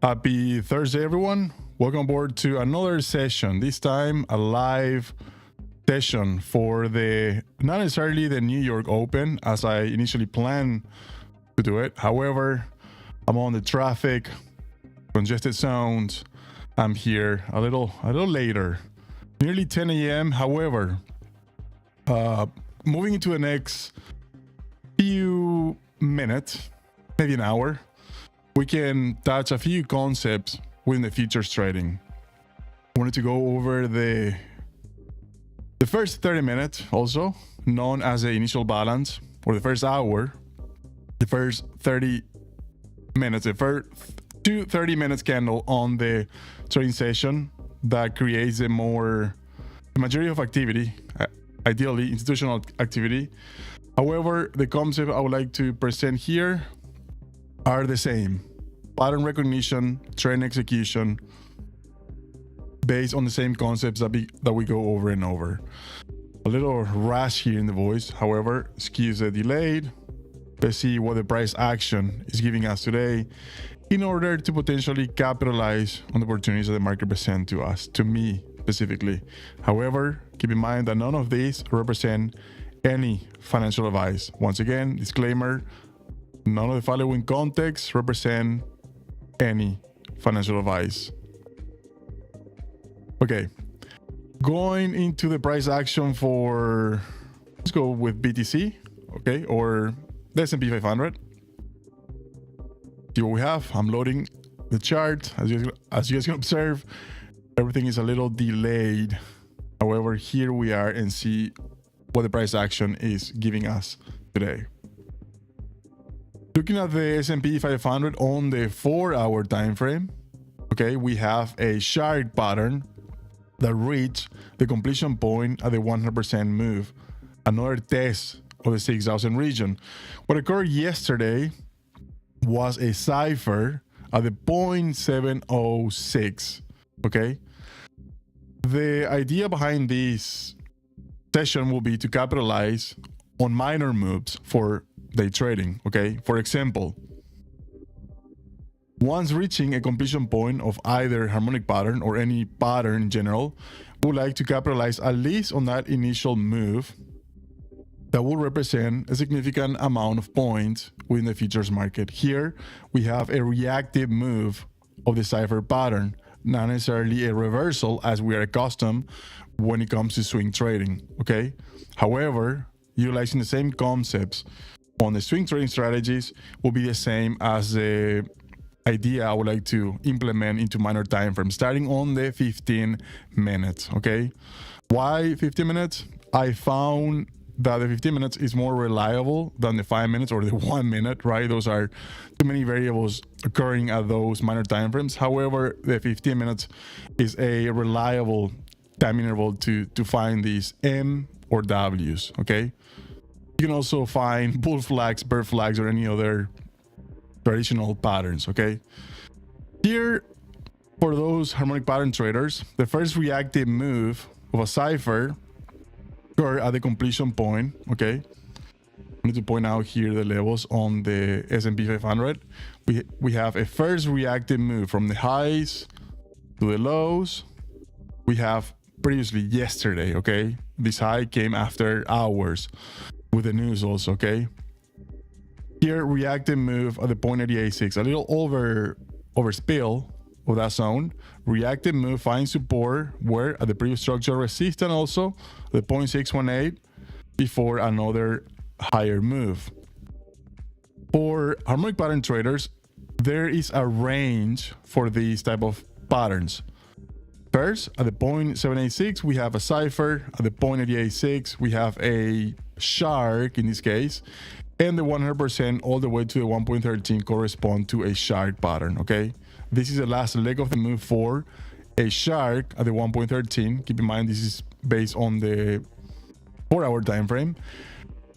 Happy Thursday, everyone. Welcome aboard to another session, this time a live session for not necessarily the New York Open as I initially planned to do it. However, I'm on the traffic, congested zones. I'm here a little later, nearly 10 a.m. However, moving into the next few minutes, maybe an hour, we can touch a few concepts within the futures trading. I wanted to go over the first 30 minutes, also known as the initial balance, or the first hour, the first 30 minutes, the first 30 minutes candle on the trading session that creates the majority of activity, ideally institutional activity. However, the concept I would like to present here are the same: pattern recognition, trend execution, based on the same concepts that we go over and over. A little rash here in the voice, however, excuse the delayed. Let's see what the price action is giving us today in order to potentially capitalize on the opportunities that the market presents to us, to me specifically. However, keep in mind that none of these represent any financial advice. Once again, disclaimer: none of the following contexts represent any financial advice. Okay, going into the price action let's go with BTC, okay, or the S&P 500. See what we have. I'm loading the chart. As you guys can observe, everything is a little delayed. However, here we are and see what the price action is giving us today. Looking at the S&P 500 on the 4-hour time frame, okay, we have a shark pattern that reached the completion point at the 100% move, another test of the 6,000 region. What occurred yesterday was a cipher at the 0.706, okay? The idea behind this session will be to capitalize on minor moves for day trading, okay? For example, once reaching a completion point of either harmonic pattern or any pattern in general, we would like to capitalize at least on that initial move that will represent a significant amount of points within the futures market. Here, we have a reactive move of the cipher pattern, not necessarily a reversal as we are accustomed when it comes to swing trading, okay? However, utilizing the same concepts on the swing trading strategies will be the same as the idea I would like to implement into minor time frames, starting on the 15 minutes, okay? Why 15 minutes? I found that the 15 minutes is more reliable than the 5 minutes or the 1 minute, right? Those are too many variables occurring at those minor time frames. However, the 15 minutes is a reliable time interval to find these M or Ws, okay? You can also find bull flags, bear flags, or any other traditional patterns, okay? Here, for those harmonic pattern traders, the first reactive move of a cipher occurred at the completion point, okay? I need to point out here the levels on the S&P 500. We have a first reactive move from the highs to the lows. We have previously yesterday, okay? This high came after hours with the news also, okay? Here, reactive move at the 0.886, a little overspill of that zone. Reactive move finds support where at the previous structural resistance also, the 0.618, before another higher move. For harmonic pattern traders, there is a range for these type of patterns. First, at the 0.786, we have a cipher. At the 0.886, we have a shark in this case. And the 100% all the way to the 1.13 correspond to a shark pattern, okay? This is the last leg of the move for a shark at the 1.13. Keep in mind, this is based on the 4-hour time frame.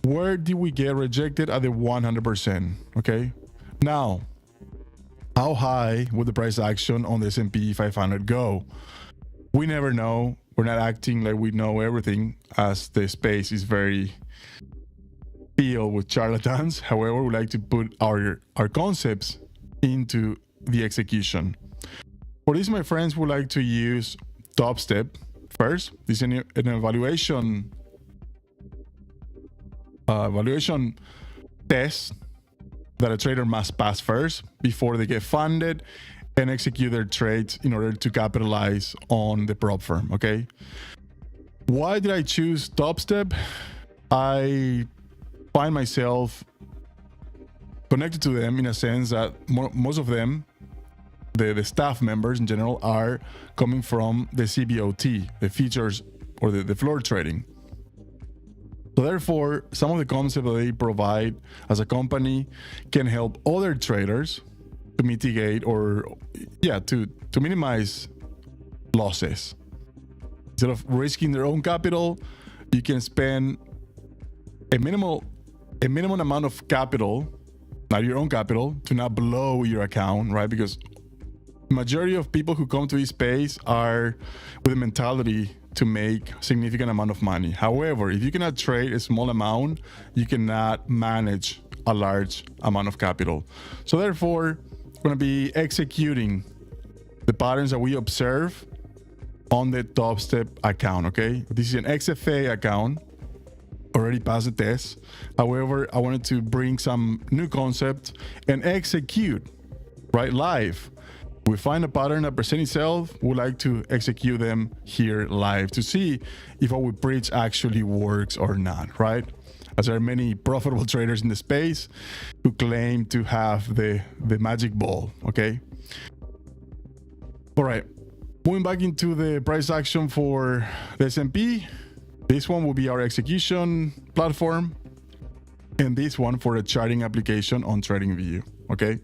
Where did we get rejected? At the 100%, okay? Now, how high would the price action on the S&P 500 go? We never know. We're not acting like we know everything, as the space is very filled with charlatans. However, we like to put our concepts into the execution. For this, my friends, would like to use Topstep first. This is an evaluation test that a trader must pass first before they get funded and execute their trades in order to capitalize on the prop firm. Okay, why did I choose Topstep? I find myself connected to them in a sense that most of them, the staff members in general, are coming from the CBOT, the features or the floor trading. So therefore, some of the concepts that they provide as a company can help other traders to mitigate or to minimize losses. Instead of risking their own capital, you can spend a minimum amount of capital, not your own capital, to not blow your account, right? Because the majority of people who come to this space are with a mentality to make significant amount of money. However, if you cannot trade a small amount, you cannot manage a large amount of capital. So therefore, we're going to be executing the patterns that we observe on the Topstep account. Okay, this is an XFA account, already passed the test. However, I wanted to bring some new concept and execute right live. We find a pattern that presents itself, we like to execute them here live to see if what we preach actually works or not, right? As there are many profitable traders in the space who claim to have the magic ball. Okay, all right, moving back into the price action for the S&P. This one will be our execution platform, and this one for the charting application on TradingView. Okay,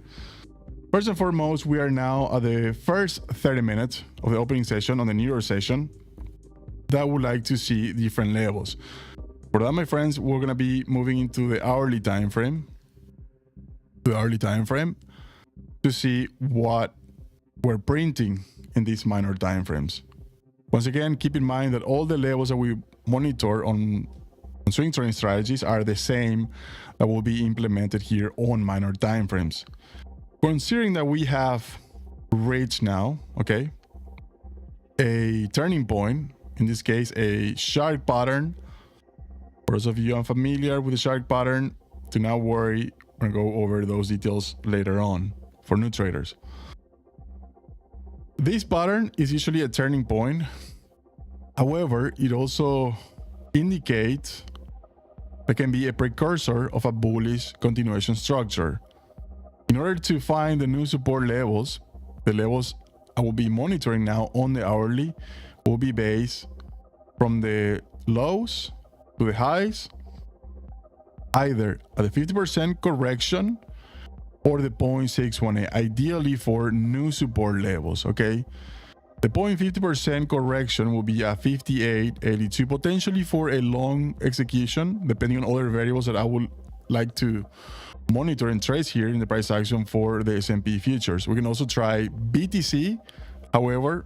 first and foremost, we are now at the first 30 minutes of the opening session on the New York session that would like to see different levels. For that, my friends, we're going to be moving into the hourly time frame, to see what we're printing in these minor time frames. Once again, keep in mind that all the levels that we monitor on swing trading strategies are the same that will be implemented here on minor time frames. Considering that we have reached now, okay, a turning point, in this case, a shark pattern. For those of you unfamiliar with the shark pattern, do not worry. I'm going to go over those details later on for new traders. This pattern is usually a turning point. However, it also indicates that can be a precursor of a bullish continuation structure. In order to find the new support levels, the levels I will be monitoring now on the hourly will be based from the lows to the highs, either at the 50% correction or the 0.618, ideally for new support levels. Okay, the 0.50% correction will be at 58.82, potentially for a long execution, depending on other variables that I would like to monitor and trace here in the price action for the S&P futures. We can also try BTC. However,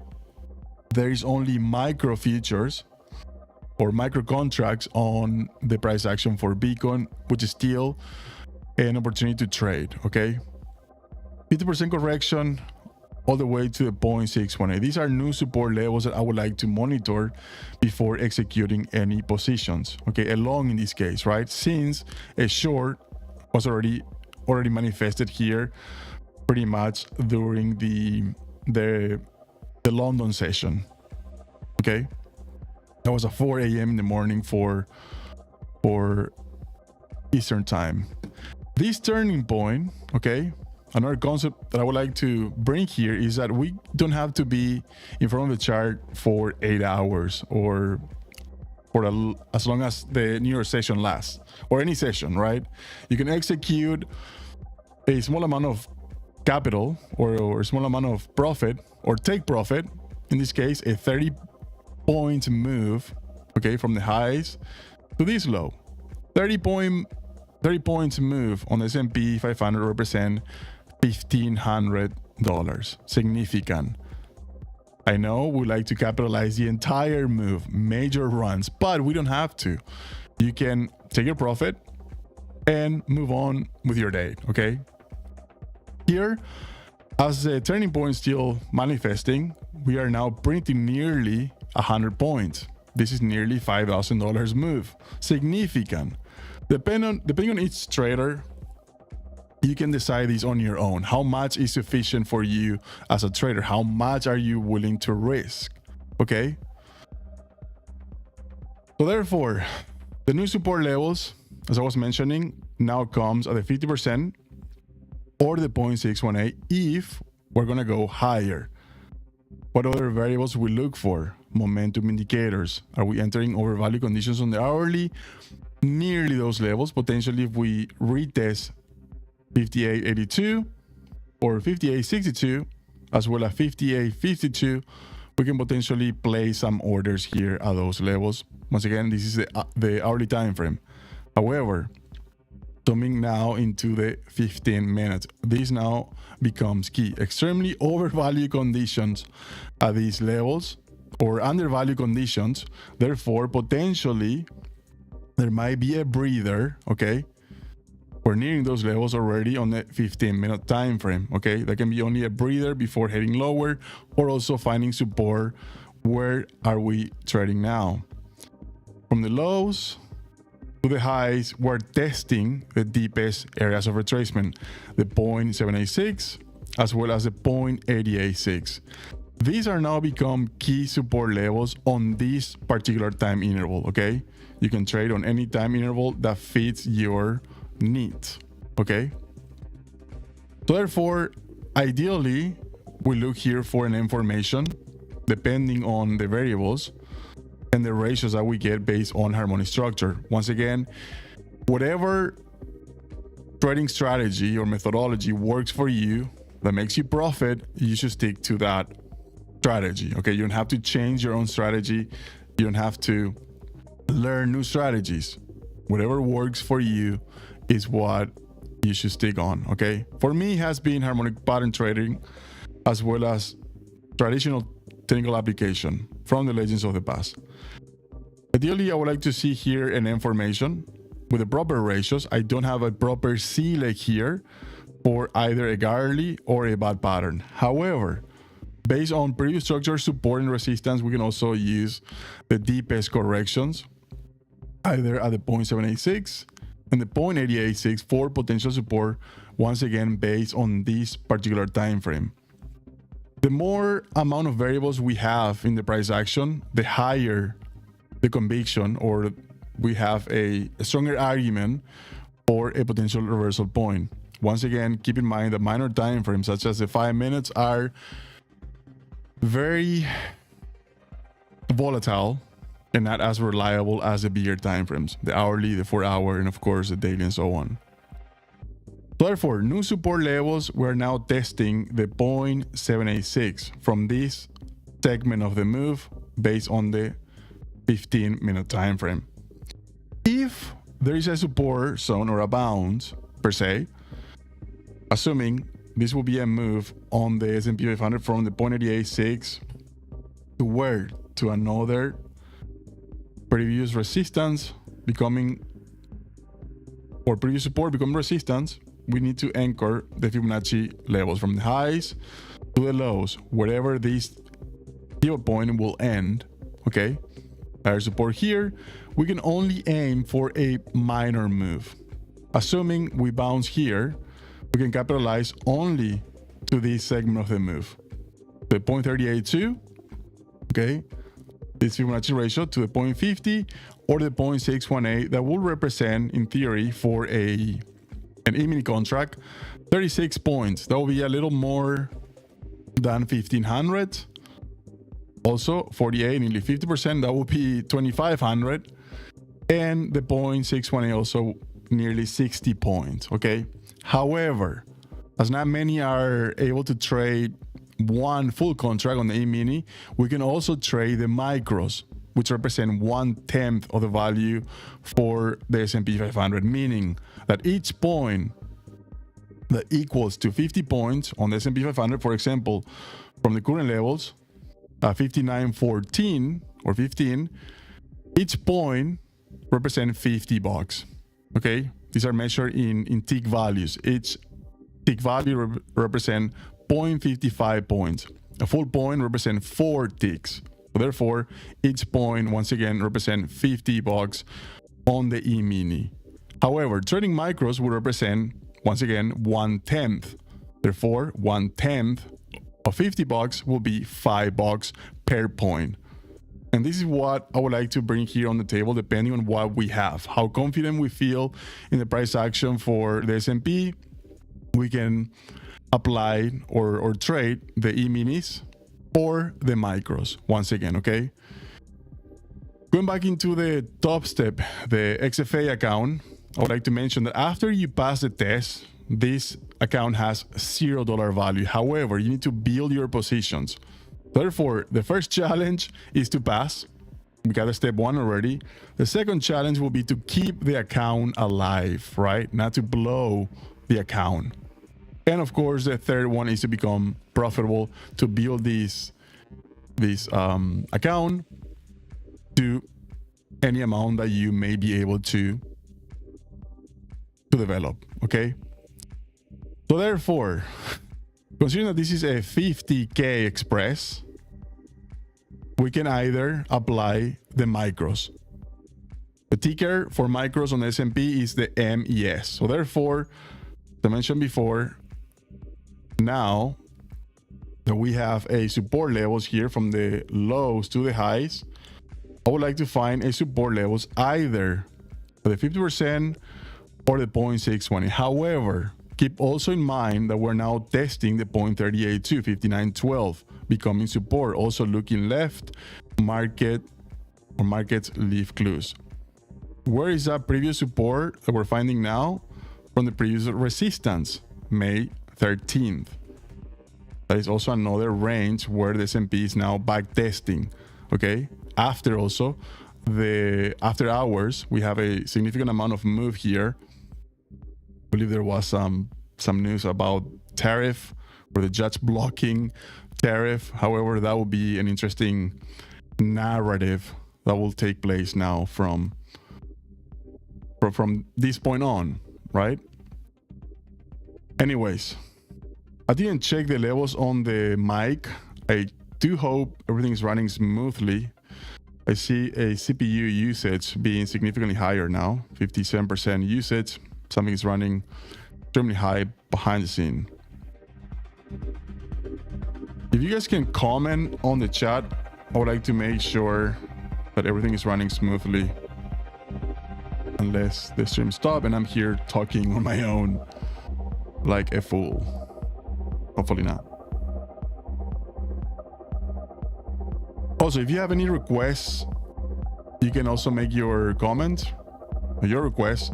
there is only micro futures or micro contracts on the price action for Bitcoin, which is still an opportunity to trade. Okay, 50% correction all the way to the 0.618. These are new support levels that I would like to monitor before executing any positions. Okay, a long in this case, right? Since a short was already manifested here pretty much during the London session. Okay, that was at 4 a.m. in the morning for Eastern time. This turning point, okay, another concept that I would like to bring here is that we don't have to be in front of the chart for 8 hours or for as long as the New York session lasts, or any session, right? You can execute a small amount of capital or a small amount of profit, or take profit, in this case a 30-point move, okay, from the highs to this low. 30 points move on the S&P 500 represent $1,500. Significant. I know we like to capitalize the entire move, major runs, but we don't have to. You can take your profit and move on with your day. Okay, here As the turning point is still manifesting, we are now printing nearly 100 points. This is nearly $5,000 move. Significant. Depending on each trader, you can decide this on your own. How much is sufficient for you as a trader? How much are you willing to risk? Okay. So therefore, the new support levels, as I was mentioning, now comes at the 50% or the 0.618 if we're going to go higher. What other variables we look for? Momentum indicators. Are we entering overvalue conditions on the hourly? Nearly those levels. Potentially, if we retest 58.82 or 58.62 as well as 58.52, we can potentially place some orders here at those levels. Once again, this is the hourly time frame. However, zooming now into the 15 minutes, this now becomes key. Extremely overvalued conditions at these levels or undervalued conditions. Therefore, potentially there might be a breather. Okay, we're nearing those levels already on the 15-minute time frame. Okay, that can be only a breather before heading lower or also finding support. Where are we trading now? From the lows to the highs, we're testing the deepest areas of retracement, the 0.786 as well as the 0.886. These are now become key support levels on this particular time interval. Okay, you can trade on any time interval that fits your needs. Okay, so therefore, ideally, we look here for an information depending on the variables and the ratios that we get based on harmonic structure. Once again, whatever trading strategy or methodology works for you that makes you profit, you should stick to that strategy. Okay, you don't have to change your own strategy. You don't have to learn new strategies. Whatever works for you is what you should stick on. Okay, for me, it has been harmonic pattern trading as well as traditional technical application from the legends of the past. Ideally, I would like to see here an information with the proper ratios. I don't have a proper C leg here for either a Garley or a bad pattern. However, based on previous structure support and resistance, we can also use the deepest corrections either at the 0.786 and the 0.886 for potential support, once again based on this particular time frame. The more amount of variables we have in the price action, the higher the conviction, or we have a stronger argument for a potential reversal point. Once again, keep in mind that minor time frames such as the 5 minutes are very volatile and not as reliable as the bigger time frames, the hourly, the 4-hour, and of course the daily and so on. Therefore, new support levels, we're now testing the 0.786 from this segment of the move based on the 15-minute time frame. If there is a support zone or a bounce per se, assuming this will be a move on the S&P 500 from the 0.886 to where? To another previous resistance becoming, or previous support becoming resistance, we need to anchor the Fibonacci levels from the highs to the lows, wherever this pivot point will end. Okay, our support here, we can only aim for a minor move. Assuming we bounce here, we can capitalize only to this segment of the move, the 0.382, okay, this Fibonacci ratio to the 0.50 or the 0.618 that will represent, in theory, for an E-mini contract, 36 points. That will be a little more than 1,500. Also, 48, nearly 50%, that will be 2,500. And the 0.618 also nearly 60 points, okay? However, as not many are able to trade one full contract on the E-mini, we can also trade the micros, which represent 1/10 of the value for the S&P 500, meaning that each point that equals to 50 points on the S&P 500, for example, from the current levels, 59.14 or 15, each point represents $50. Okay, these are measured in tick values. Each tick value represent 0.55 points. A full point represents 4 ticks. So therefore, each point once again represents $50 on the E-mini. However, trading micros will represent once again 1/10. Therefore, 1/10 of $50 will be $5 per point. And this is what I would like to bring here on the table, depending on what we have. How confident we feel in the price action for the S&P, we can apply or trade the E-minis or the micros once again, okay? Going back into the top step, the XFA account, I would like to mention that after you pass the test, this account has $0 value. However, you need to build your positions. Therefore, the first challenge is to pass. We got a step 1 already. The second challenge will be to keep the account alive, right? Not to blow the account. And of course, the third one is to become profitable, to build this account to any amount that you may be able to develop, okay? So therefore, considering that this is a 50K express, we can either apply the micros. The ticker for micros on the S&P is the MES. So therefore, as I mentioned before, now that we have a support levels here from the lows to the highs, I would like to find a support levels either for the 50% or the 0.620. However, keep also in mind that we're now testing the 0.382, 59.12, becoming support. Also looking left, markets leave clues. Where is that previous support that we're finding now? From the previous resistance, May 13th. That is also another range where the S&P is now back testing, okay? After also the after hours, we have a significant amount of move here. I believe there was some news about tariff or the judge blocking tariff. However, that will be an interesting narrative that will take place now from this point on, right? Anyways, I didn't check the levels on the mic. I do hope everything's running smoothly. I see a CPU usage being significantly higher now, 57% usage. Something is running extremely high behind the scene. If you guys can comment on the chat, I would like to make sure that everything is running smoothly. Unless the stream stops and I'm here talking on my own like a fool. Hopefully not. Also, if you have any requests, you can also make your comment, your request.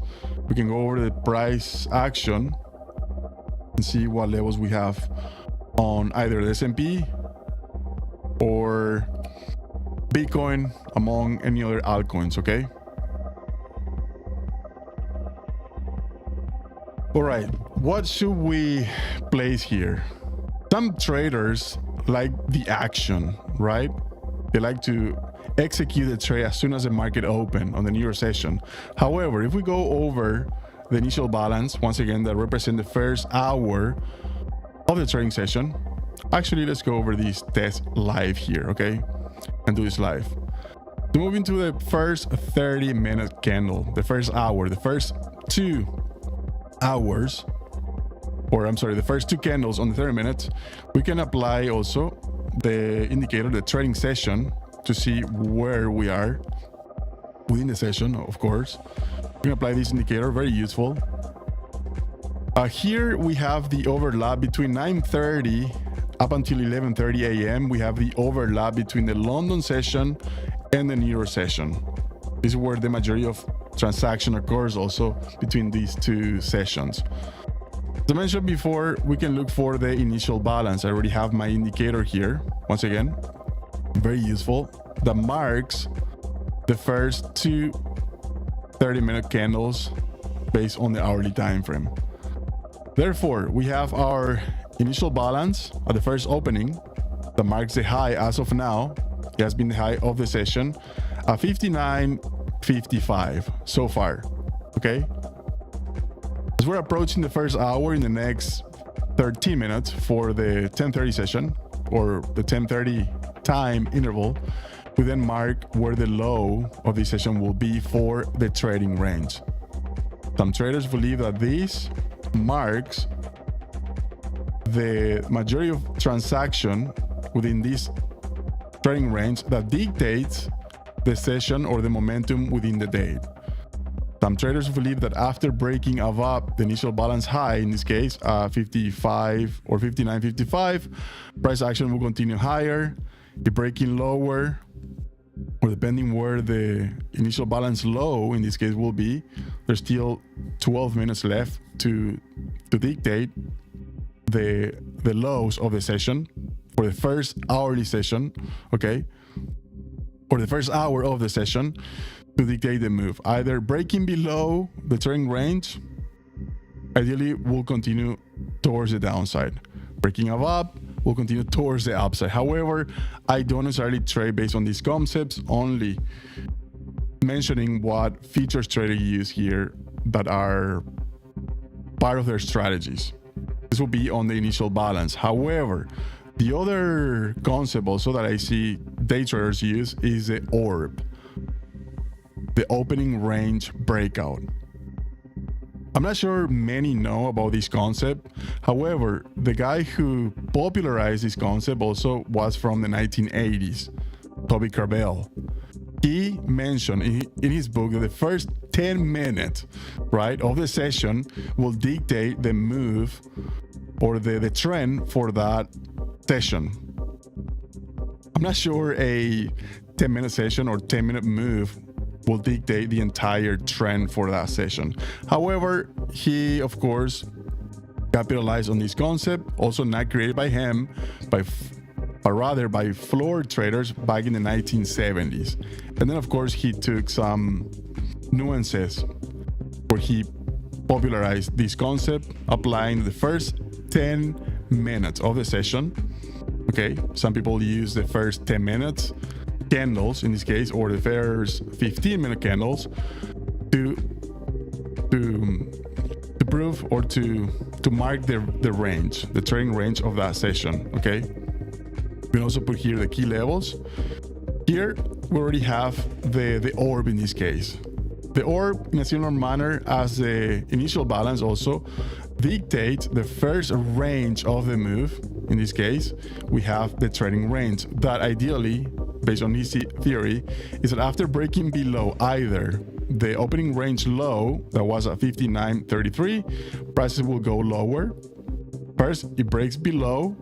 We can go over the price action and see what levels we have on either the S&P or Bitcoin, among any other altcoins, okay? All right, what should we place here? Some traders like the action, right? They like to execute the trade as soon as the market opens on the New York session. However, if we go over the initial balance, once again, that represents the first hour of the trading session. Actually, let's go over this test live here, okay? And do this live. To move into the first 30-minute candle, the first hour, the first 2 hours, or I'm sorry, the first 2 candles on the 30 minutes, we can apply also the indicator, the trading session, to see where we are within the session, of course. We can apply this indicator, very useful. Here we have the overlap between 9:30 up until 11:30 a.m. We have the overlap between the London session and the New York session. This is where the majority of transaction occurs also between these 2 sessions. As I mentioned before, we can look for the initial balance. I already have my indicator here. Once again, very useful. That marks the first 2 30-minute candles based on the hourly time frame. Therefore, we have our initial balance at the first opening that marks the high as of now. It has been the high of the session at 59.55 so far, okay? As we're approaching the first hour in the next 13 minutes for the 10:30 session or the 10:30 time interval, we then mark where the low of the session will be for the trading range. Some traders believe that this marks the majority of transaction within this trading range that dictates the session or the momentum within the day. Some traders believe that after breaking above the initial balance high, in this case 55 or 59.55, price action will continue higher. If breaking lower, or depending where the initial balance low in this case will be, there's still 12 minutes left to dictate the lows of the session for the first hourly session, okay, or the first hour of the session, to dictate the move. Either breaking below the trading range, ideally will continue towards the downside. Breaking above will continue towards the upside. However, I don't necessarily trade based on these concepts, only mentioning what features traders use here that are part of their strategies. This will be on the initial balance. However, the other concept also that I see day traders use is the orb, the opening range breakout. I'm not sure many know about this concept. However, the guy who popularized this concept also was from the 1980s, Toby Carvel. He mentioned in his book that the first 10 minutes, right, of the session will dictate the move or the trend for that session. I'm not sure a 10-minute session or 10-minute move will dictate the entire trend for that session. However, he of course capitalized on this concept, also not created by him, but rather by floor traders back in the 1970s. And then of course he took some nuances where he popularized this concept, applying the first 10 minutes of the session. Okay, some people use the first 10 minutes candles in this case, or the first 15-minute candles to prove or to mark the range, the trading range of that session. Okay, we can also put here the key levels. Here we already have the orb in this case. The orb, in a similar manner as the initial balance, also dictates the first range of the move. In this case, we have the trading range that ideally, based on his theory, is that after breaking below either the opening range low that was at 59.33, prices will go lower. First, it breaks below,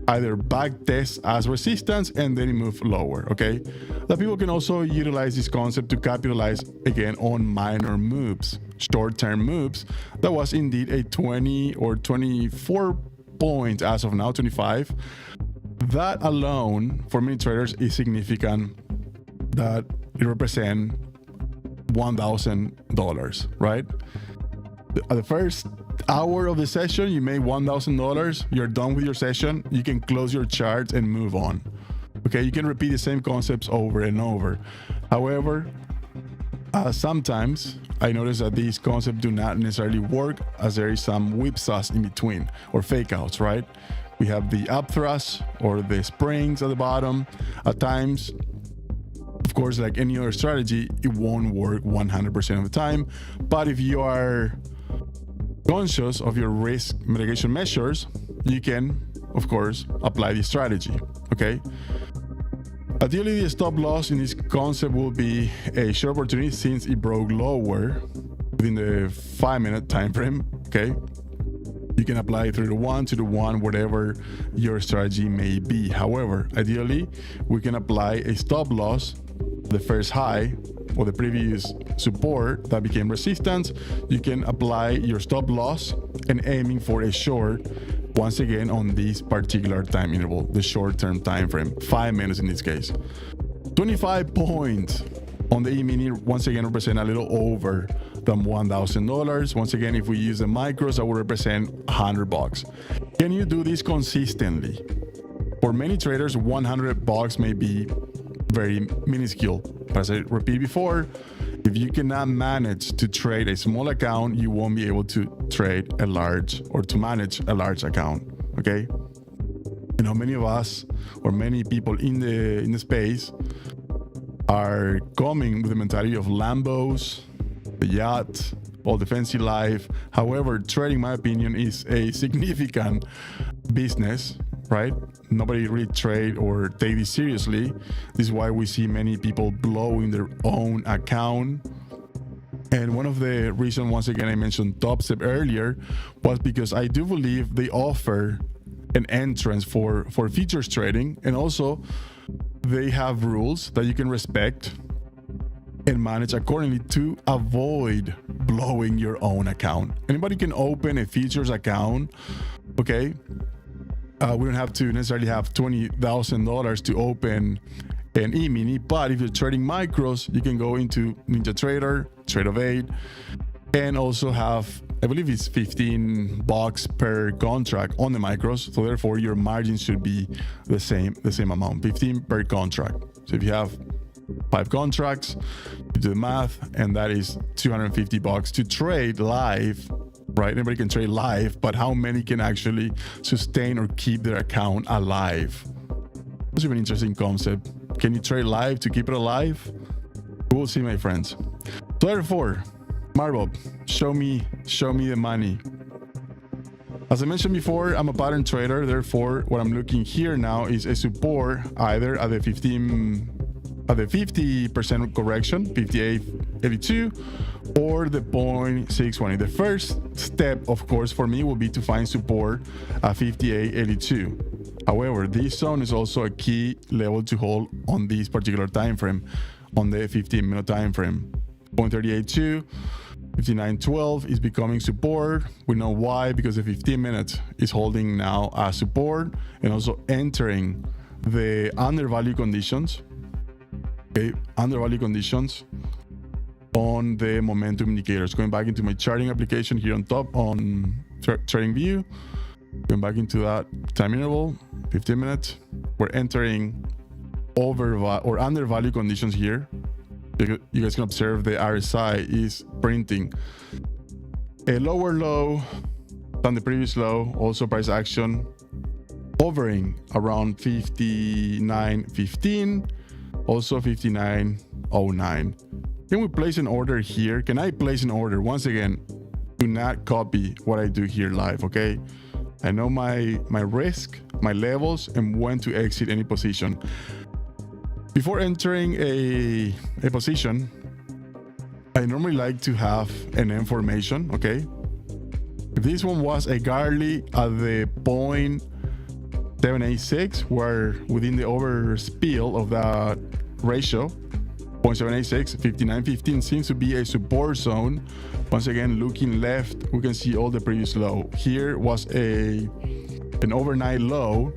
either back tests as resistance, and then it moves lower. Okay, that people can also utilize this concept to capitalize again on minor moves, short-term moves. That was indeed a 20 or 24 points as of now, 25. That alone for many traders is significant, that it represents $1,000, right? At the first hour of the session, you made $1,000. You're done with your session. You can close your charts and move on. Okay, you can repeat the same concepts over and over. However, sometimes I notice that these concepts do not necessarily work, as there is some whipsaws in between, or fake outs, right? We have the up thrust or the springs at the bottom. At times, of course, like any other strategy, it won't work 100% of the time. But if you are conscious of your risk mitigation measures, you can, of course, apply this strategy. Okay. Ideally, the stop loss in this concept will be a short opportunity since it broke lower within the 5-minute time frame. Okay. You can apply 3 to 1, 2 to 1, whatever your strategy may be. However, ideally, we can apply a stop loss, the first high or the previous support that became resistance. You can apply your stop loss and aiming for a short, once again on this particular time interval, the short-term time frame, 5 minutes in this case. 25 points on the E-mini once again represent a little over than $1,000. Once again, if we use the micros, that will represent $100. Can you do this consistently? For many traders, $100 may be very minuscule. As I repeated before, If you cannot manage to trade a small account, you won't be able to trade a large or to manage a large account. Okay. You know, many of us or many people in the space are coming with the mentality of Lambos, the yacht, all the fancy life. However, trading, in my opinion, is a significant business, right? Nobody really trade or take this seriously. This is why we see many people blowing their own account. And one of the reasons, once again, I mentioned Topstep earlier, was because I do believe they offer an entrance for futures trading, and also they have rules that you can respect and manage accordingly to avoid blowing your own account. Anybody can open a futures account, okay? We don't have to necessarily have $20,000 to open an E-mini, but if you're trading micros, you can go into NinjaTrader, Trade of 8, and also have, I believe it's $15 per contract on the micros. So therefore your margin should be the same amount, 15 per contract. So if you have 5 contracts, you do the math, and that is $250 to trade live, right? Anybody can trade live, but how many can actually sustain or keep their account alive? That's an interesting concept. Can you trade live to keep it alive? We'll see, my friends. So therefore, Marbob, show me the money. As I mentioned before, I'm a pattern trader. Therefore, what I'm looking here now is a support either at the 50% correction, 58.82, or the 0.620. The first step, of course, for me will be to find support at 58.82. However, this zone is also a key level to hold on this particular time frame, on the 15-minute time frame. 0.382, 59.12 is becoming support. We know why, because the 15 minutes is holding now as support and also entering the undervalue conditions. Okay, undervalue conditions on the momentum indicators. Going back into my charting application here on top on trading view, going back into that time interval, 15 minutes, we're entering over or undervalue conditions here. You guys can observe the RSI is printing a lower low than the previous low. Also price action hovering around 59.15, also 59.09. Can we place an order here? Can I place an order? Once again, do not copy what I do here live, okay? I know my risk, my levels, and when to exit any position. Before entering a position, I normally like to have an information, okay? If this one was a Garley at the 0.786, we're within the overspill of that ratio. 0.786, 59.15 seems to be a support zone. Once again, looking left, we can see all the previous low. Here was an overnight low,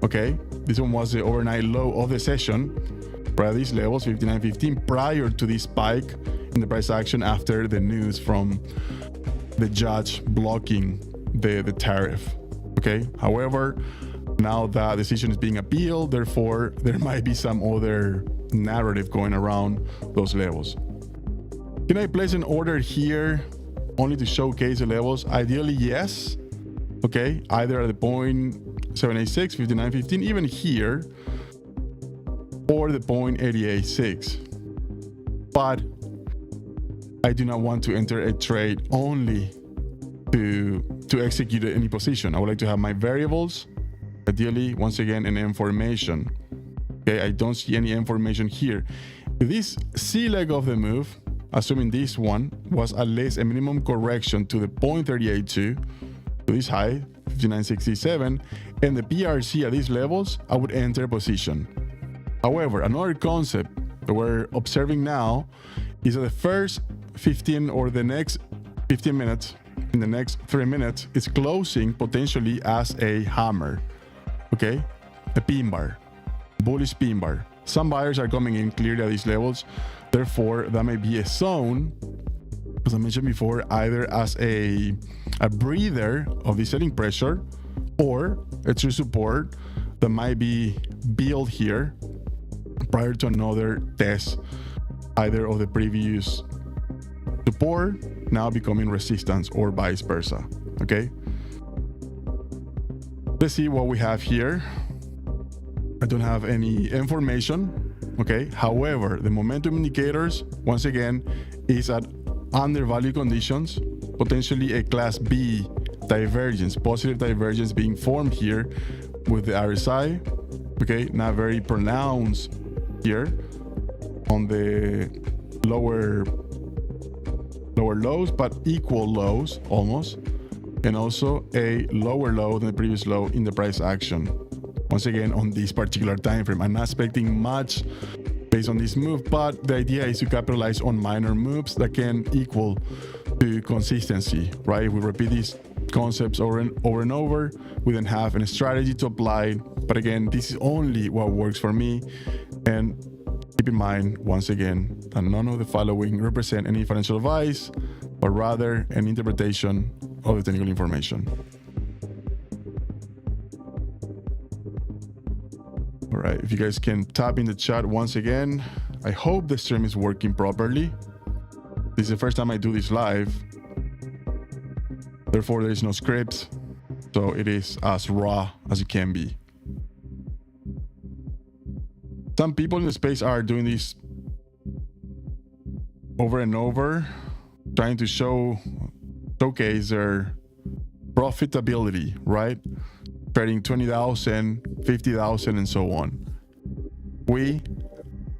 okay? This one was the overnight low of the session. Prior to these levels, 59.15, prior to this spike in the price action after the news from the judge blocking the tariff. Okay. However, now that decision is being appealed, therefore there might be some other narrative going around those levels. Can I place an order here only to showcase the levels? Ideally, yes. Okay, either at the 0.786, 59.15, even here, or the 0.886. But I do not want to enter a trade only to execute any position. I would like to have my variables, ideally, once again, an information. Okay, I don't see any information here. This C leg of the move, assuming this one was at least a minimum correction to the 0.382, to this high, 59.67, and the PRC at these levels, I would enter a position. However, another concept that we're observing now is that the first 15 or the next 15 minutes, in the next 3 minutes, is closing potentially as a hammer, okay? A pin bar, bullish pin bar. Some buyers are coming in clearly at these levels. Therefore, that may be a zone, as I mentioned before, either as a breather of the selling pressure or a true support that might be built here prior to another test either of the previous support now becoming resistance or vice versa. Okay, let's see what we have here. I don't have any information. Okay, however, the momentum indicators once again is at undervalue conditions, potentially a class B divergence, positive divergence being formed here with the RSI. Okay, not very pronounced here on the lower lows, but equal lows almost, and also a lower low than the previous low in the price action. Once again, on this particular time frame, I'm not expecting much based on this move, but the idea is to capitalize on minor moves that can equal to consistency, right? We repeat these concepts over and over. We then have a strategy to apply, but again, this is only what works for me. And keep in mind, once again, that none of the following represent any financial advice, but rather an interpretation of the technical information. All right, if you guys can tap in the chat once again, I hope the stream is working properly. This is the first time I do this live. Therefore, there is no script, so it is as raw as it can be. Some people in the space are doing this over and over, trying to showcase their profitability, right? Trading 20,000, 50,000, and so on. We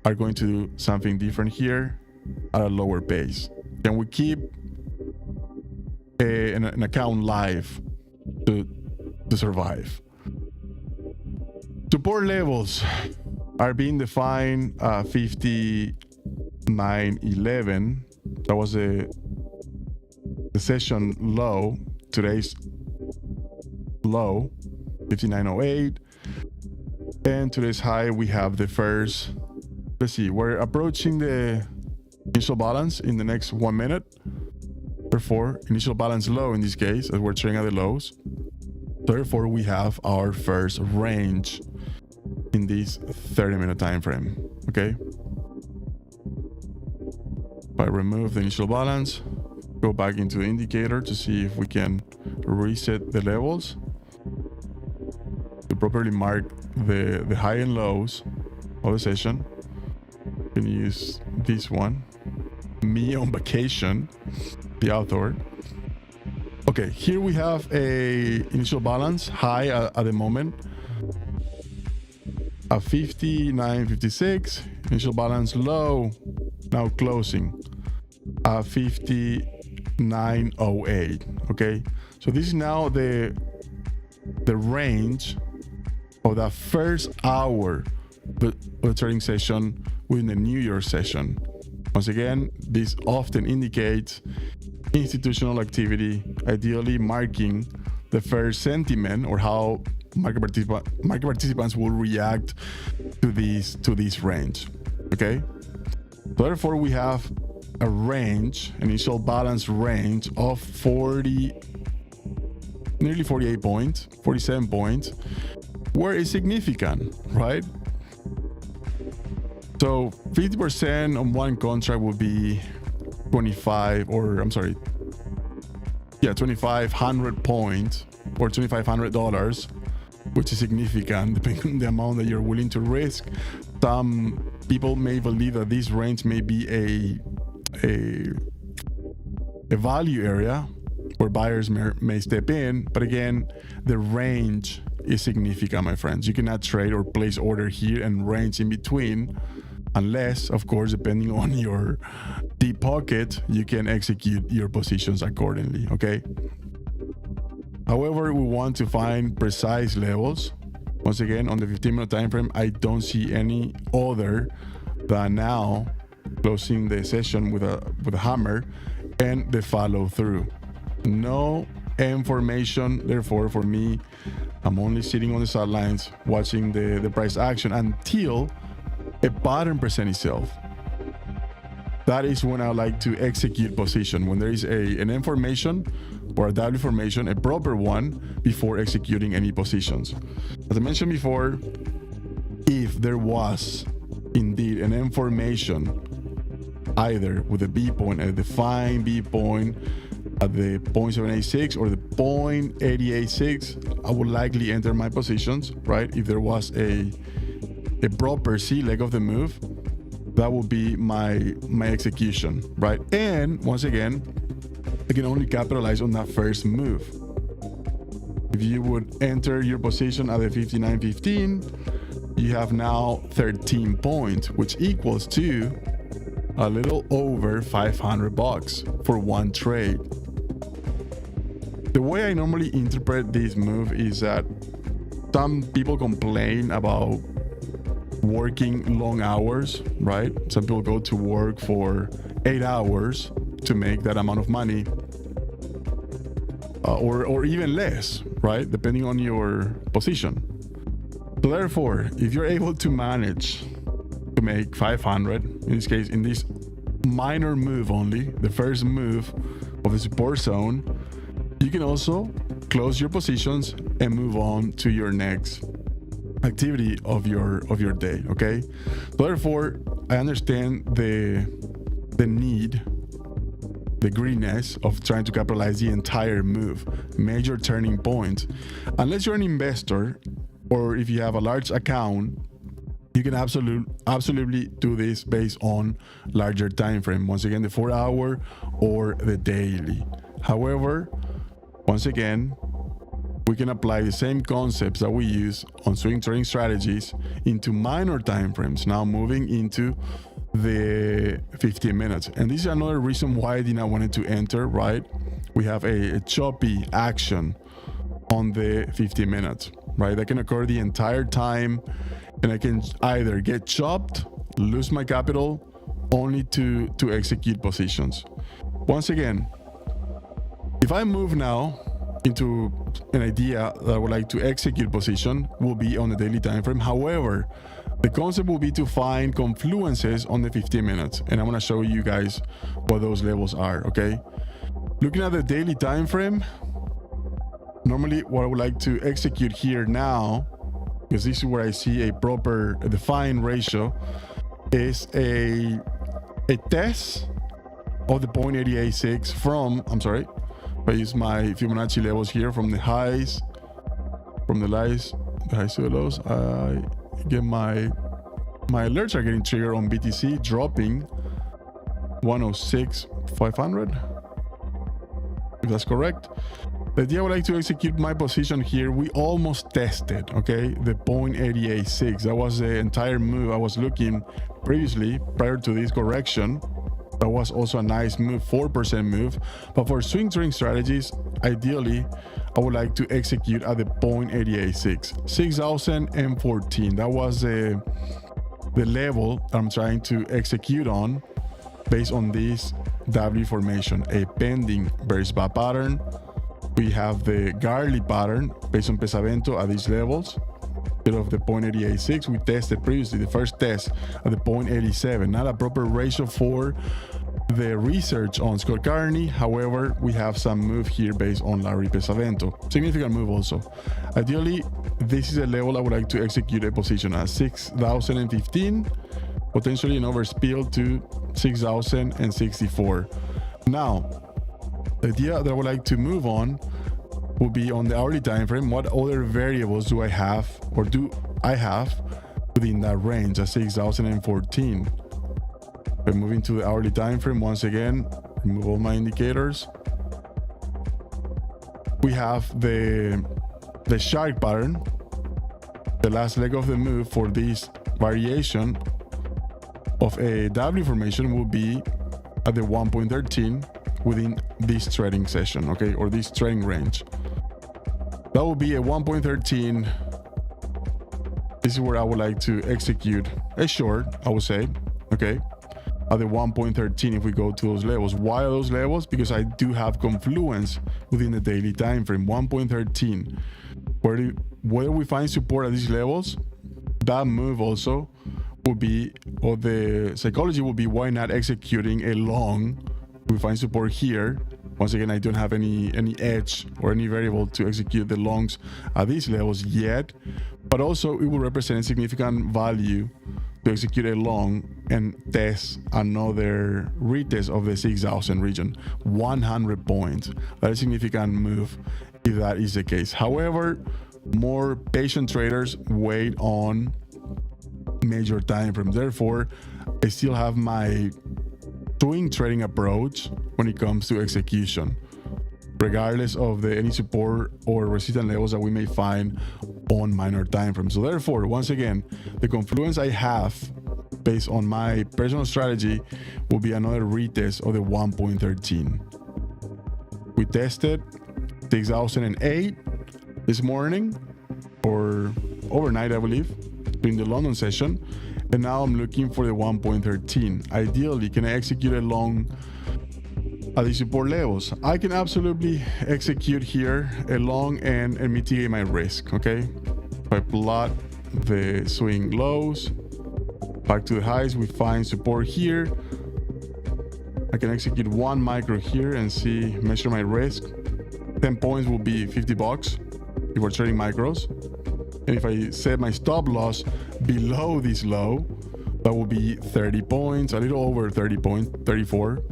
are going to do something different here at a lower pace. Can we keep an account live to survive? Support levels are being defined 59.11. That was the session low. Today's low 59.08, and today's high we have the first. Let's see, we're approaching the initial balance in the next 1 minute. Therefore, initial balance low in this case, as we're trading at the lows. Therefore, we have our first range in this 30-minute time frame. Okay, if I remove the initial balance, go back into the indicator to see if we can reset the levels to properly mark the high and lows of the session. You can use this one, me on vacation, the author. Okay, here we have a initial balance high at the moment at 59.56. Initial balance low now closing at 59.08. Okay, so this is now the range of the first hour of the trading session within the New York session. Once again, this often indicates institutional activity, ideally marking the first sentiment or how market participants will react to this range. Okay, so therefore we have a range, initial balance range of nearly 48 points, 47 points, where it's significant, right? So 50% on one contract will be 2,500 points or $2,500, which is significant depending on the amount that you're willing to risk. Some people may believe that this range may be a value area where buyers may step in, but again, the range is significant, my friends. You cannot trade or place order here and range in between, unless, of course, depending on your deep pocket, you can execute your positions accordingly. Okay, however, we want to find precise levels. Once again, on the 15-minute time frame, I don't see any other than now closing the session with a hammer and the follow through. No information, therefore, for me, I'm only sitting on the sidelines watching the price action until a pattern presents itself. That is when I like to execute position, when there is an information or a W formation, a proper one, before executing any positions. As I mentioned before, if there was indeed an information either with a B point, a defined B point at the 0.786 or the 0.886, I would likely enter my positions, right? If there was a proper C leg of the move, that would be my execution, right? And once again, I can only capitalize on that first move. If you would enter your position at the 59.15, you have now 13 points, which equals to a little over $500 for one trade. The way I normally interpret this move is that some people complain about working long hours, right? Some people go to work for 8 hours to make that amount of money, or even less, right? Depending on your position. So therefore, if you're able to manage to make 500, in this case, in this minor move only, the first move of the support zone, you can also close your positions and move on to your next activity of your day. Okay, so therefore I understand the need, the greenness of trying to capitalize the entire move, major turning point. Unless you're an investor or if you have a large account, you can absolutely do this based on larger time frame, once again the 4-hour or the daily. However, once again, we can apply the same concepts that we use on swing trading strategies into minor time frames, now moving into the 15 minutes. And this is another reason why I did not want to enter, right? We have a choppy action on the 15 minutes, right? That can occur the entire time, and I can either get chopped, lose my capital, only to execute positions. Once again, if I move now into an idea that I would like to execute position, will be on the daily time frame. However, the concept will be to find confluences on the 15 minutes, and I'm going to show you guys what those levels are. Okay, looking at the daily time frame, normally what I would like to execute here now, because this is where I see a proper defined ratio, is a test of the 0.886 from, if I use my Fibonacci levels here from the highs, the highs to the lows, I get my alerts are getting triggered on BTC, dropping 106,500, if that's correct. The idea I would like to execute my position here, we almost tested, okay, the 0.886. That was the entire move I was looking previously prior to this correction. That was also a nice move, 4% move. But for swing trading strategies, ideally, I would like to execute at the 0.886, 6,014. That was the level I'm trying to execute on based on this W formation, a pending bearish bar pattern. We have the Garley pattern based on Pesavento at these levels. Instead of the 0.886, we tested previously the first test at the 0.87. Not a proper ratio for the research on Scott Carney. However, we have some move here based on Larry Pesavento. Significant move also. Ideally, this is a level I would like to execute a position at 6,015, potentially an overspill to 6,064. Now, the idea that I would like to move on will be on the hourly time frame. What other variables do I have, or do I have within that range at 6,014? We're moving to the hourly time frame once again. Remove all my indicators. We have the shark pattern. The last leg of the move for this variation of a W formation will be at the 1.13 within this trading session, okay, or this trading range. That will be a 1.13. This is where I would like to execute a short, I would say, okay, at the 1.13 if we go to those levels. Why are those levels? Because I do have confluence within the daily time frame, 1.13. Whether we find support at these levels, that move also will be, or the psychology will be, why not executing a long? We find support here. Once again, I don't have any edge or any variable to execute the longs at these levels yet, but also it will represent a significant value to execute a long and test another retest of the 6,000 region. 100 points. That is a significant move if that is the case. However, more patient traders wait on major time frames. Therefore, I still have my swing trading approach when it comes to execution, regardless of any support or resistance levels that we may find on minor time frames. So therefore, once again, the confluence I have based on my personal strategy will be another retest of the 1.13. We tested 6,008 this morning, or overnight, I believe, during the London session, and now I'm looking for the 1.13. Ideally, can I execute along at these support levels? I can absolutely execute here along and mitigate my risk. Okay, if I plot the swing lows back to the highs, we find support here. I can execute one micro here and see, measure my risk. 10 points will be $50 if we're trading micros. And if I set my stop loss below this low, that will be 30 points, a little over 30 points, 34.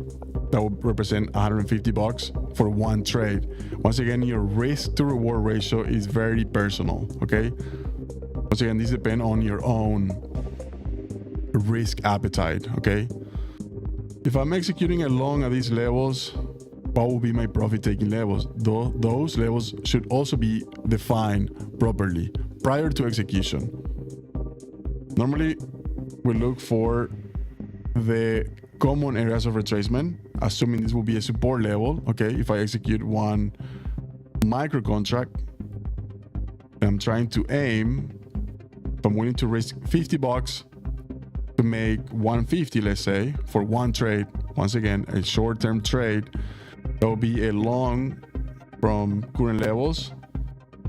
That will represent $150 for one trade. Once again, your risk to reward ratio is very personal, okay? Once again, this depends on your own risk appetite, okay? If I'm executing along at these levels, what will be my profit taking levels? Those levels should also be defined properly prior to execution. Normally, we look for the common areas of retracement, assuming this will be a support level. Okay, if I execute one micro contract, I'm trying to aim, if I'm willing to risk $50 to make 150, let's say, for one trade. Once again, a short-term trade, that will be a long from current levels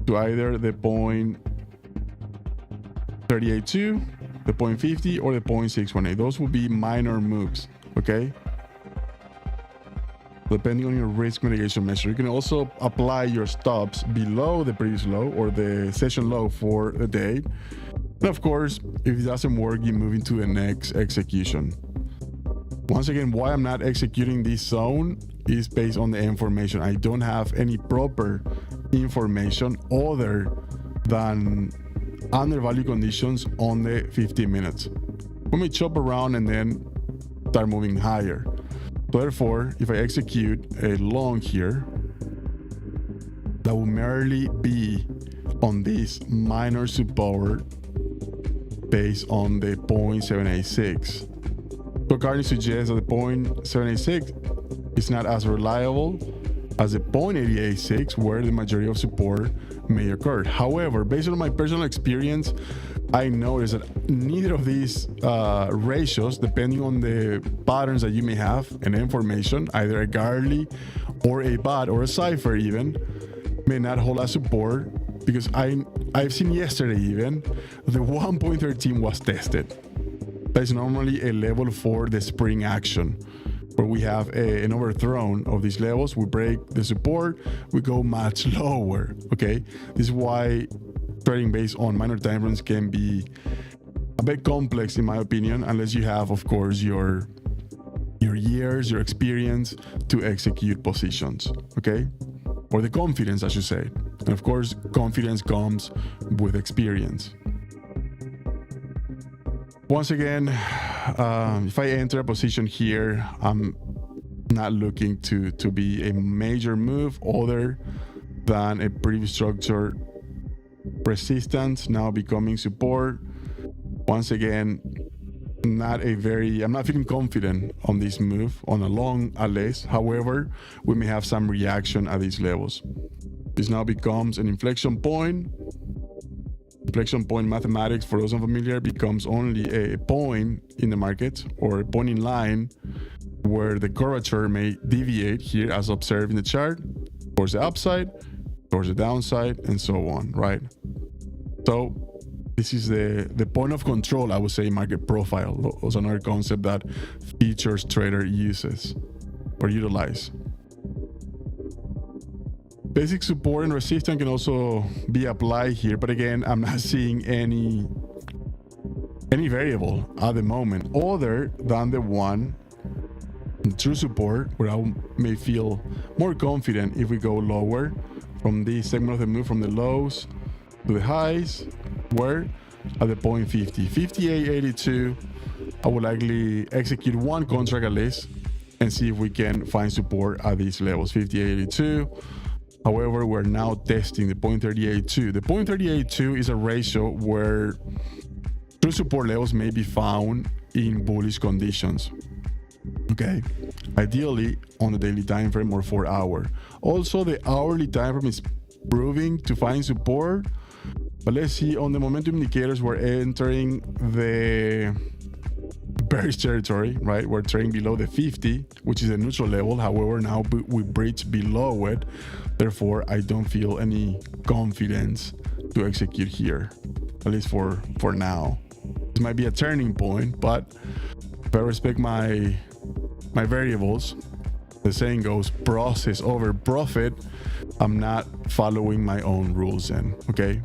to either the 0.382, the 0.50, or the 0.618. Those will be minor moves, okay? Depending on your risk mitigation measure. You can also apply your stops below the previous low or the session low for the day. And of course, if it doesn't work, you move into the next execution. Once again, why I'm not executing this zone is based on the information. I don't have any proper information other than undervalue conditions on the 15 minutes. We may chop around and then start moving higher. Therefore, if I execute a long here, that will merely be on this minor support based on the 0.786. So currently suggests that the 0.786 is not as reliable as the 0.886, where the majority of support may occur. However, based on my personal experience, I noticed that neither of these ratios, depending on the patterns that you may have and information, either a Gartley or a BOT or a Cypher even, may not hold as support, because I've seen yesterday even the 1.13 was tested. That is normally a level for the spring action, where we have an overthrown of these levels. We break the support, we go much lower. Okay, this is why trading based on minor time frames can be a bit complex, in my opinion, unless you have, of course, your years, your experience to execute positions. Okay, or the confidence, I should say. And of course, confidence comes with experience. Once again, if I enter a position here, I'm not looking to be a major move other than a pretty structured resistance now becoming support. Once again, I'm not feeling confident on this move, on a long at least. However, we may have some reaction at these levels. This now becomes an inflection point. Inflection point mathematics, for those unfamiliar, becomes only a point in the market, or a point in line where the curvature may deviate here as observed in the chart towards the upside, towards the downside, and so on, right? So this is the point of control, I would say, market profile. Also another concept that futures trader uses or utilize. Basic support and resistance can also be applied here, but again, I'm not seeing any any variable at the moment other than the one in true support, where I may feel more confident if we go lower from this segment of the move, from the lows to the highs, where at the point 50, 58.82, I would likely execute one contract at least and see if we can find support at these levels, 58.82. However, we're now testing the 0.382. The 0.382 is a ratio where true support levels may be found in bullish conditions. Okay, ideally on the daily time frame or 4 hour. Also, the hourly time frame is proving to find support, but let's see, on the momentum indicators, we're entering the bearish territory, right? We're trading below the 50, which is a neutral level. However, now we breach below it. Therefore, I don't feel any confidence to execute here, at least for now. This might be a turning point, but if I respect my variables, the saying goes, process over profit. I'm not following my own rules then, okay?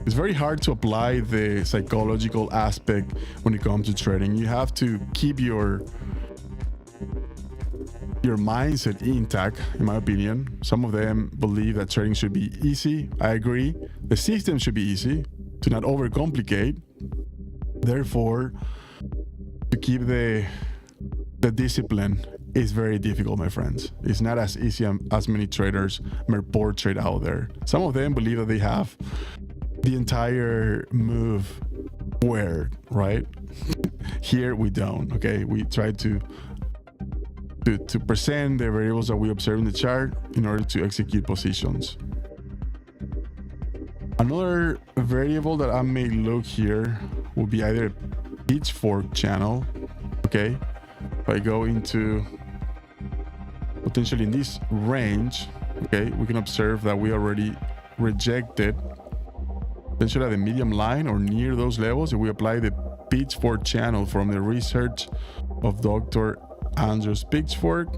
It's very hard to apply the psychological aspect when it comes to trading. You have to keep your mindset intact, in my opinion. Some of them believe that trading should be easy. I agree. The system should be easy, to not overcomplicate. Therefore, to keep the discipline is very difficult, my friends. It's not as easy as many traders may portray out there. Some of them believe that they have the entire move squared, right? Here we don't, okay? We try to present the variables that we observe in the chart in order to execute positions. Another variable that I may look here will be either a pitchfork channel, okay? If I go into potentially in this range, okay, we can observe that we already rejected potentially at the medium line or near those levels. If we apply the pitchfork channel from the research of Dr. Andrews Pitchfork,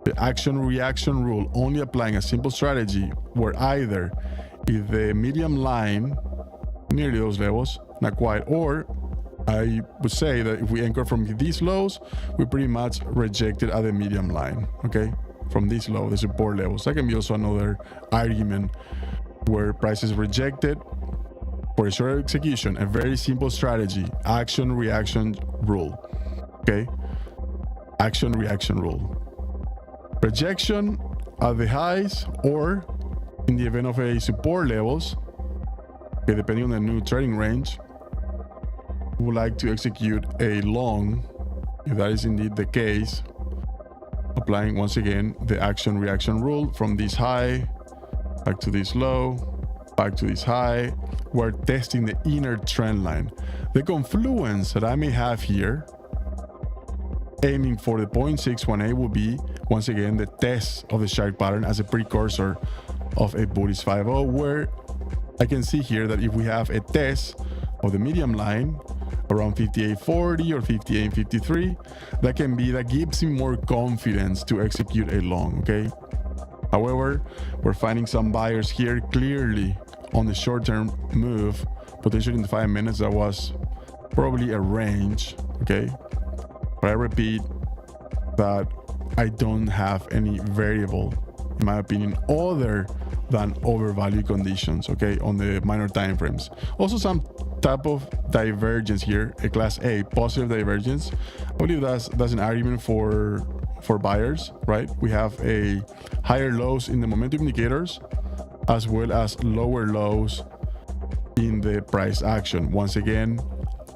the action reaction rule, only applying a simple strategy where either if the medium line nearly those levels, not quite, or I would say that if we anchor from these lows, we pretty much rejected at the medium line, okay? From this low, the support levels. That can be also another argument where price is rejected for a short execution. A very simple strategy, action reaction rule, okay? Action reaction rule. Rejection at the highs, or in the event of a support levels, okay, depending on the new trading range, we would like to execute a long, if that is indeed the case, applying once again the action reaction rule from this high back to this low, back to this high. We're testing the inner trend line. The confluence that I may have here, aiming for the 0.618, will be once again the test of the shark pattern as a precursor of a bullish 5-0, where I can see here that if we have a test of the medium line around 58.40 or 58.53, that gives me more confidence to execute a long, okay? However, we're finding some buyers here clearly on the short-term move, potentially in the 5 minutes. That was probably a range, okay? But I repeat that I don't have any variable, in my opinion, other than overvalue conditions, okay, on the minor time frames. Also, some type of divergence here, a class A positive divergence. I believe that's an argument for buyers, right? We have a higher lows in the momentum indicators as well as lower lows in the price action. Once again,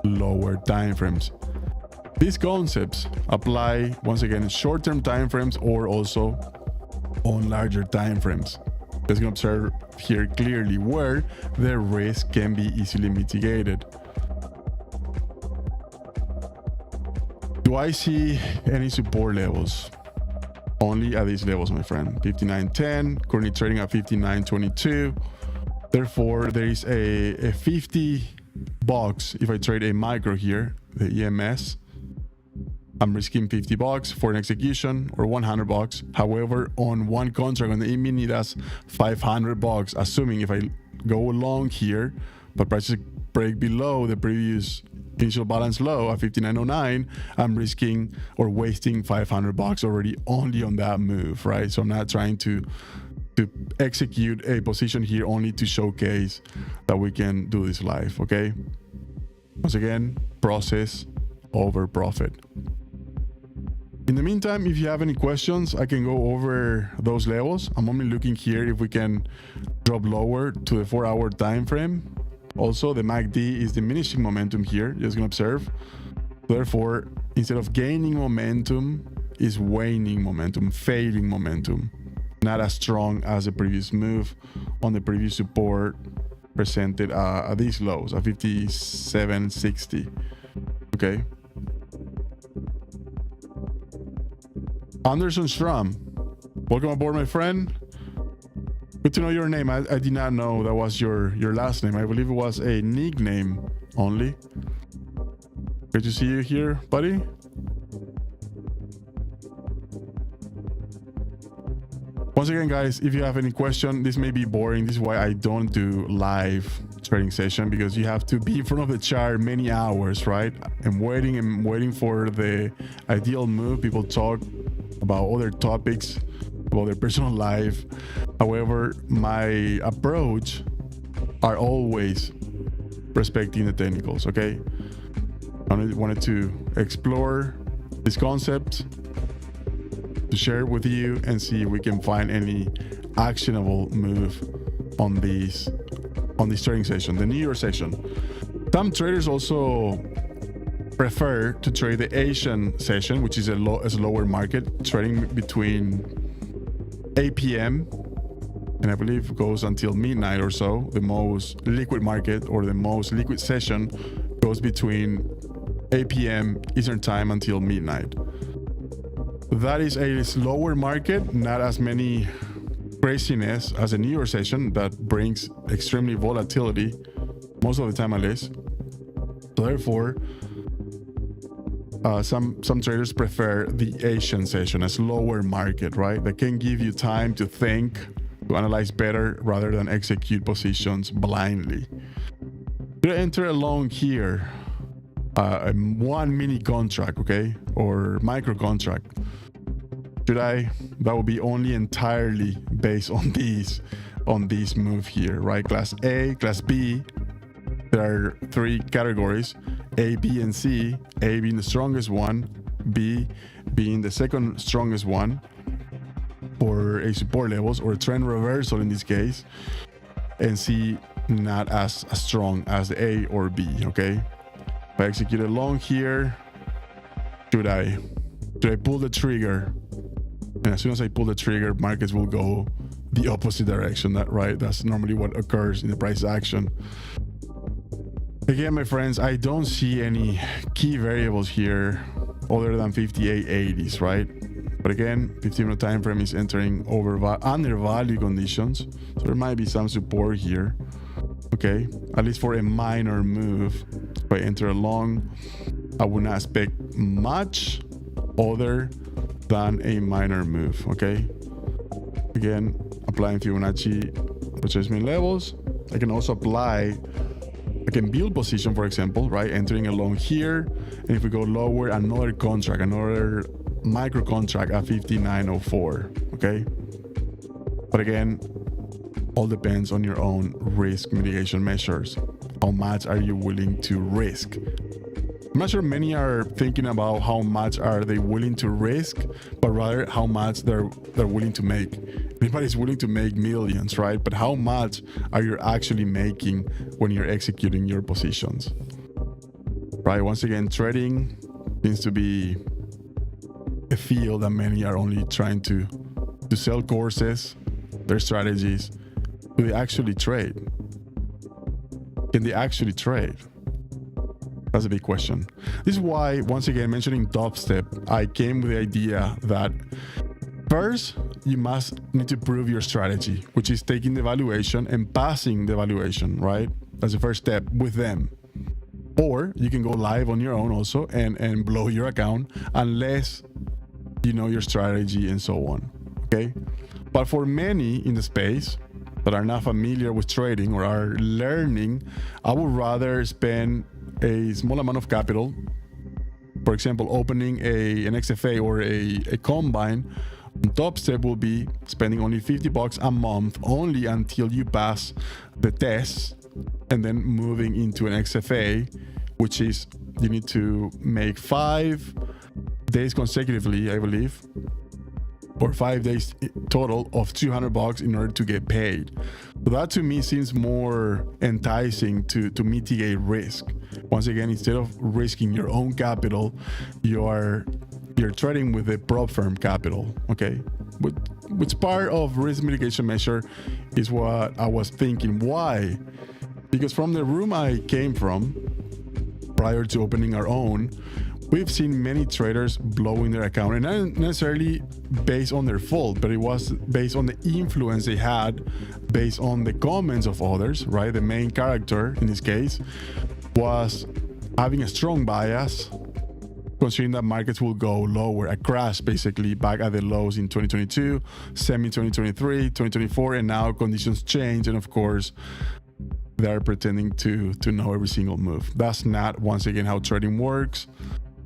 lower time frames. These concepts apply once again in short-term time frames or also on larger time frames. You can observe here clearly where the risk can be easily mitigated. Do I see any support levels? Only at these levels, my friend. 59.10, currently trading at 59.22. Therefore, there is a $50 if I trade a micro here, the EMS. I'm risking $50 for an execution, or $100. However, on one contract on the E-mini, that's $500, assuming if I go long here, but price is break below the previous initial balance low at 59.09, I'm risking or wasting $500 already only on that move, right? So I'm not trying to execute a position here only to showcase that we can do this live, okay? Once again, process over profit. In the meantime, if you have any questions, I can go over those levels. I'm only looking here if we can drop lower to the 4-hour time frame. Also, the MACD is diminishing momentum here. You're just gonna observe. Therefore, instead of gaining momentum, is waning momentum, fading momentum. Not as strong as the previous move on the previous support presented at these lows at 57.60. Okay. Anderson Strom, welcome aboard, my friend. Good to know your name. I did not know that was your last name. I believe it was a nickname only. Good to see you here, buddy. Once again, guys, if you have any question, this may be boring. This is why I don't do live trading session, because you have to be in front of the chart many hours, right? And waiting for the ideal move. People talk about other topics, about their personal life. However, my approach are always respecting the technicals, okay? I wanted to explore this concept, to share it with you and see if we can find any actionable move on this trading session, the New York session. Some traders also prefer to trade the Asian session, which is a lower market, trading between 8 p.m. and I believe goes until midnight or so. The most liquid market, or the most liquid session, goes between 8 p.m. Eastern time until midnight. That is a slower market, not as many craziness as a New York session that brings extremely volatility, most of the time at least. So therefore, some traders prefer the Asian session, a slower market, right? That can give you time to think, to analyze better, rather than execute positions blindly. You enter along here, one mini contract, okay, or micro contract. That will be only entirely based on this move here, right? Class A, Class B. There are 3 categories: A, B, and C. A being the strongest one, B being the second strongest one for a support levels or a trend reversal in this case, and C not as strong as the A or B. Okay, if I execute a long here, should I pull the trigger? And as soon as I pull the trigger, markets will go the opposite direction. That's normally what occurs in the price action. Again, my friends, I don't see any key variables here other than 58.80s, right? But again, 15-minute time frame is entering under value conditions, so there might be some support here. Okay, at least for a minor move. If I enter a long, I would not expect much other than a minor move. Okay, again, applying Fibonacci retracement levels. I can also apply, I can build position, for example, right? Entering along here, and if we go lower, another contract, another micro contract at 59.04. Okay, but again, all depends on your own risk mitigation measures. How much are you willing to risk? I'm not sure many are thinking about how much are they willing to risk, but rather how much they're willing to make. Everybody's willing to make millions, right? But how much are you actually making when you're executing your positions? Right? Once again, trading seems to be a field that many are only trying to sell courses, their strategies. Do they actually trade? Can they actually trade? That's a big question. This is why, once again, mentioning Dubstep, I came with the idea that first, you must need to prove your strategy, which is taking the valuation and passing the valuation, right? That's the first step with them. Or you can go live on your own also and blow your account unless you know your strategy and so on, okay? But for many in the space, that are not familiar with trading or are learning, I would rather spend a small amount of capital. For example, opening an XFA or a combine on Top Step will be spending only $50 a month only until you pass the test, and then moving into an XFA, which is you need to make 5 days consecutively, I believe, or 5 days total of $200 in order to get paid. So that to me seems more enticing to mitigate risk. Once again, instead of risking your own capital, you're trading with a prop firm capital, okay? Which part of risk mitigation measure is what I was thinking. Why? Because from the room I came from, prior to opening our own, we've seen many traders blowing their account, and not necessarily based on their fault, but it was based on the influence they had based on the comments of others, right? The main character in this case was having a strong bias, considering that markets will go lower, a crash basically back at the lows in 2022, semi-2023, 2024, and now conditions change, and of course, they're pretending to know every single move. That's not, once again, how trading works.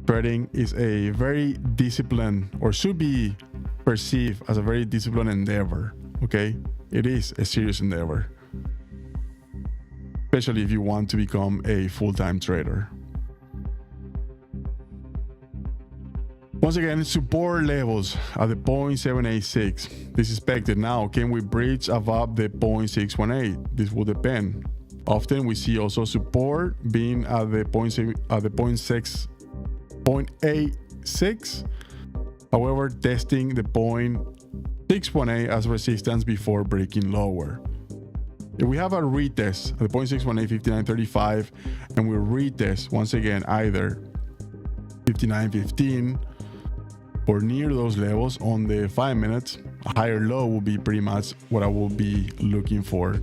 Trading is a very disciplined, or should be perceived as a very disciplined endeavor, okay? It is a serious endeavor, especially if you want to become a full-time trader. Once again, support levels at the 0.786. This is expected. Now, can we breach above the 0.618? This will depend. Often we see also support being at the 0.86. However, testing the 0.618 as resistance before breaking lower. If we have a retest at the 0.618, 59.35, and we retest once again either 59.15 or near those levels on the 5 minutes, a higher low will be pretty much what I will be looking for.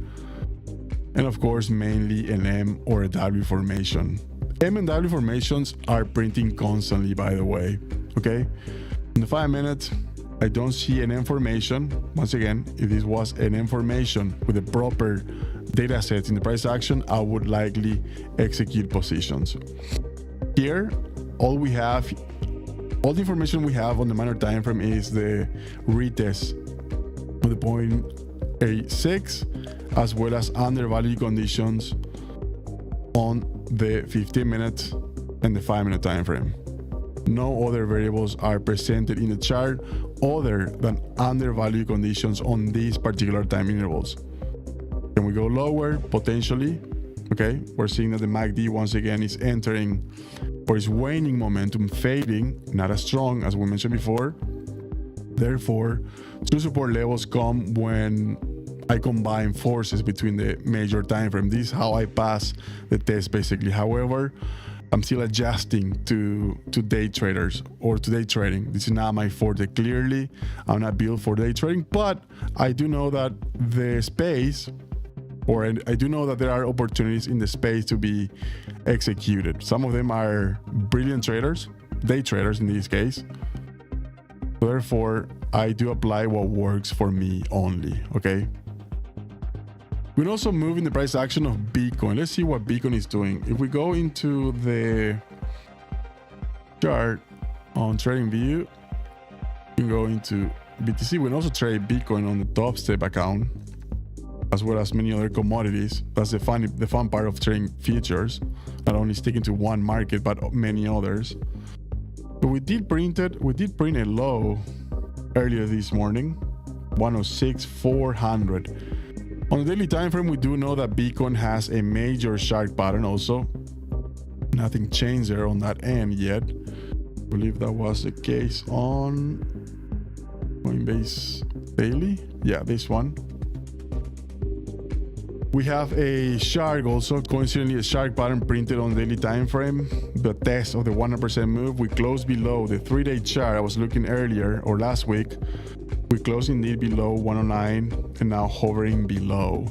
And of course, mainly an M or a W formation. M and W formations are printing constantly, by the way, okay? In the 5 minutes, I don't see an M formation. Once again, if this was an M formation with the proper data sets in the price action, I would likely execute positions. Here, all the information we have on the minor time frame is the retest with the 0.86, as well as undervalue conditions on the 15 minute and the 5 minute time frame. No other variables are presented in the chart other than undervalue conditions on these particular time intervals. Can we go lower? Potentially. Okay, we're seeing that the MACD once again is entering or is waning momentum, fading, not as strong as we mentioned before. Therefore, two support levels come when I combine forces between the major time frame. This is how I pass the test basically. However, I'm still adjusting to day traders or to day trading. This is not my forte. Clearly, I'm not built for day trading, but I do know that the space, or I do know that there are opportunities in the space to be executed. Some of them are brilliant traders, day traders in this case. Therefore, I do apply what works for me only, okay? We can also move in the price action of Bitcoin. Let's see what Bitcoin is doing. If we go into the chart on TradingView, you can go into BTC. We can also trade Bitcoin on the Top Step account, as well as many other commodities. That's the fun part of trading futures, not only sticking to one market, but many others. But we did print a low earlier this morning, 106,400. On the daily time frame, we do know that Bitcoin has a major shark pattern also. Nothing changed there on that end yet. I believe that was the case on Coinbase Daily. Yeah, this one. We have a shark also, coincidentally a shark pattern printed on the daily time frame. The test of the 100% move, we closed below the 3-day chart. I was looking earlier or last week. We closed indeed below 109 and now hovering below.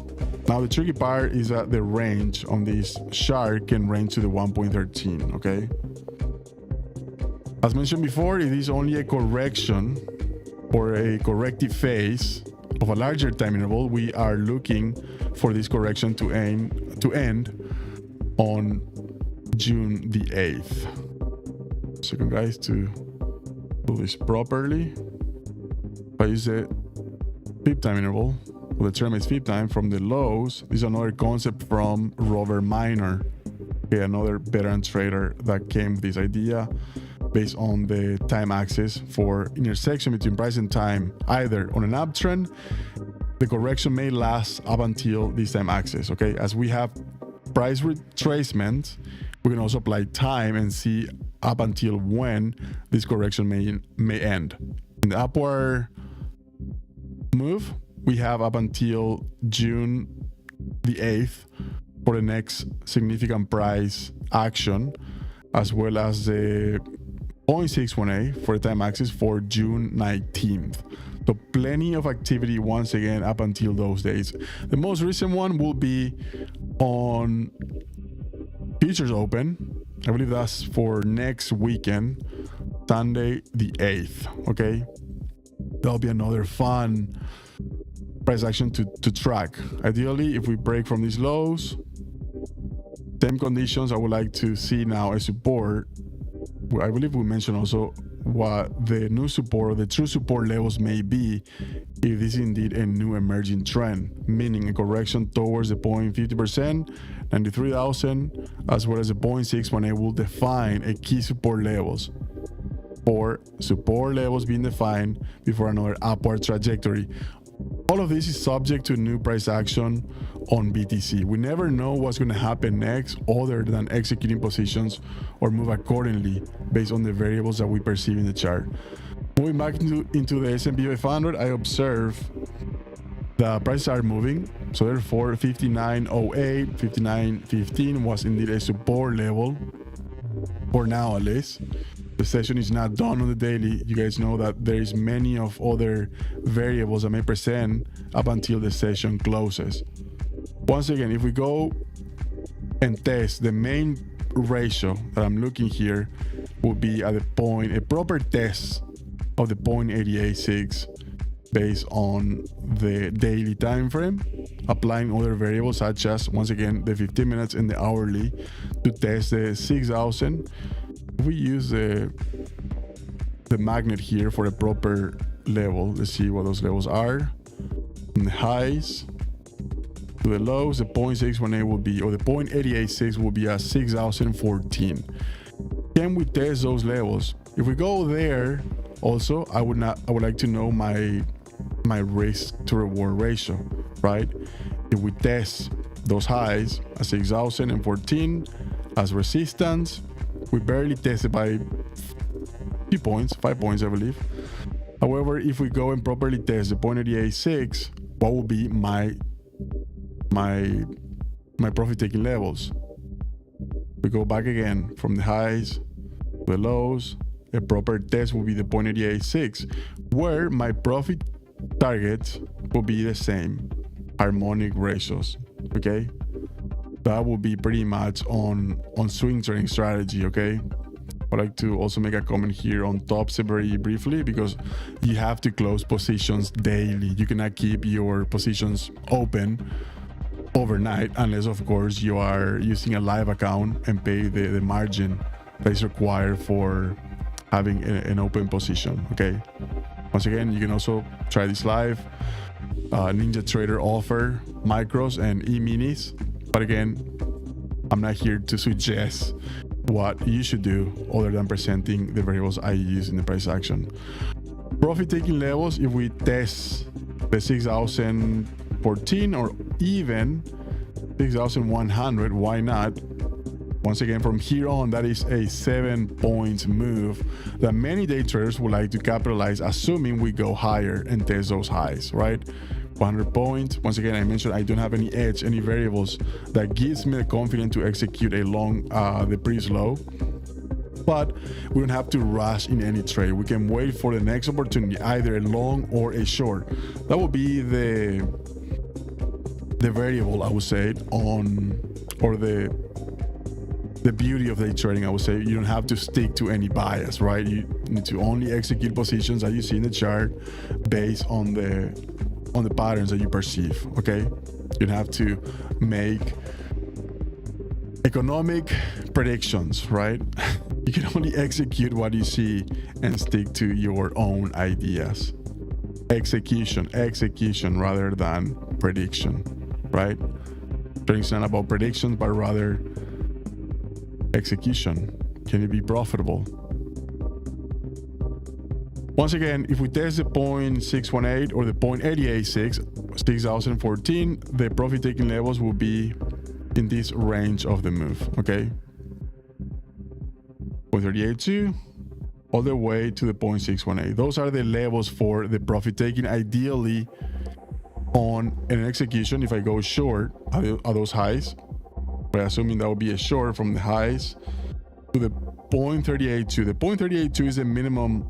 Now the tricky part is that the range on this shark can range to the 1.13, okay? As mentioned before, it is only a correction or a corrective phase of a larger time interval, we are looking for this correction to end on June the 8th. Second, guys, to do this properly. If I use the fib time interval, well, the term is fib time from the lows. This is another concept from Robert Miner, okay, another veteran trader that came with this idea based on the time axis for intersection between price and time. Either on an uptrend, the correction may last up until this time axis, okay? As we have price retracement, we can also apply time and see up until when this correction may end. In the upward move, we have up until June the 8th for the next significant price action, as well as the 0.61A for the time axis for June 19th. So plenty of activity once again up until those days. The most recent one will be on futures open. I believe that's for next weekend, Sunday the 8th. Okay, that'll be another fun price action to track. Ideally, if we break from these lows, same conditions, I would like to see now a support. I believe we mentioned also what the new support or the true support levels may be if this is indeed a new emerging trend, meaning a correction towards the 0.50%, 93,000, as well as the 0.61A will define a key support levels, or support levels being defined before another upward trajectory. All of this is subject to new price action on BTC. We never know what's going to happen next other than executing positions or move accordingly based on the variables that we perceive in the chart. Moving back into the S&P 500, I observe the prices are moving. So therefore 59.08, 59.15 was indeed a support level for now at least. The session is not done on the daily. You guys know that there is many of other variables that may present up until the session closes. Once again, if we go and test the main ratio that I'm looking here, will be at the point, a proper test of the 0.886 based on the daily time frame, applying other variables such as, once again, the 15 minutes and the hourly to test the 6,000. We use the magnet here for a proper level. Let's see what those levels are. From the highs to the lows, the 0.618 will be, or the 0.886 will be at 6,014. Can we test those levels? If we go there, also, I would like to know my risk to reward ratio, right? If we test those highs at 6,014 as resistance, we barely tested by few points, 5 points, I believe. However, if we go and properly test the 0.886, what will be my profit taking levels? We go back again from the highs to the lows. A proper test will be the 0.886, where my profit targets will be the same, harmonic ratios. Okay, that will be pretty much on swing trading strategy. Okay, I'd like to also make a comment here on tops very briefly, because you have to close positions daily. You cannot keep your positions open overnight unless, of course, you are using a live account and pay the margin that is required for having an open position. Okay, once again, you can also try this live. NinjaTrader offer micros and e-minis, but again, I'm not here to suggest what you should do other than presenting the variables I use in the price action. Profit taking levels, if we test the 6,014 or even 6,100, why not? Once again, from here on, that is a 7 points move that many day traders would like to capitalize, assuming we go higher and test those highs, right? 100 points. Once again, I mentioned I don't have any edge, any variables that gives me the confidence to execute a long, the previous low. But we don't have to rush in any trade. We can wait for the next opportunity, either a long or a short. That will be the variable, I would say, or the beauty of day trading. I would say you don't have to stick to any bias, right? You need to only execute positions that you see in the chart based on the on the patterns that you perceive. Okay, you have to make economic predictions, right? You can only execute what you see and stick to your own ideas. Execution rather than prediction, right? It's not about predictions, but rather execution. Can it be profitable? Once again, if we test the 0.618 or the 0.886, 6014, the profit taking levels will be in this range of the move, okay? 0.382 all the way to the 0.618. Those are the levels for the profit taking, ideally on an execution. If I go short are those highs, but assuming that would be a short from the highs to the 0.382. The 0.382 is the minimum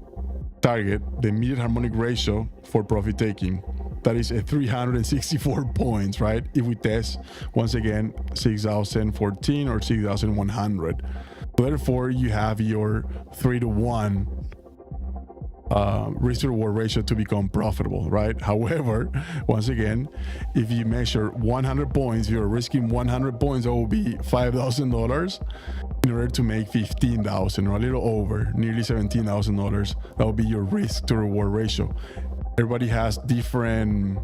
target, the immediate harmonic ratio for profit taking. That is a 364 points, right? If we test once again 6014 or 6100. Therefore, you have your 3-to-1 risk to reward ratio to become profitable, right? However, once again, if you measure 100 points, you're risking 100 points, that will be $5,000 in order to make 15,000 or a little over, nearly $17,000. That will be your risk to reward ratio. Everybody has different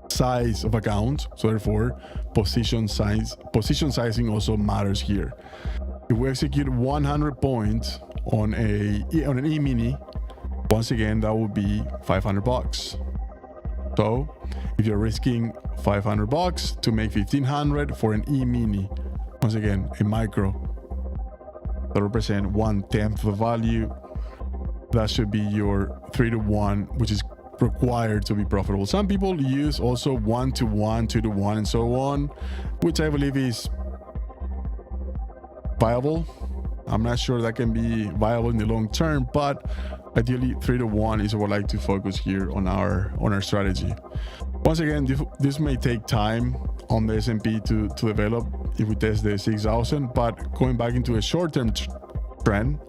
size of accounts, so therefore position sizing also matters here. If we execute 100 points on an E-mini, once again, that would be $500. So if you're risking $500 to make 1,500 for an E-mini, once again, a micro that represent 1/10 the value, that should be your 3-to-1, which is required to be profitable. Some people use also 1-to-1, 2-to-1, and so on, which I believe is viable. I'm not sure that can be viable in the long term, but ideally 3-to-1 is what I like to focus here on our strategy. Once again, this may take time on the S&P to develop if we test the 6,000, but going back into a short-term trend,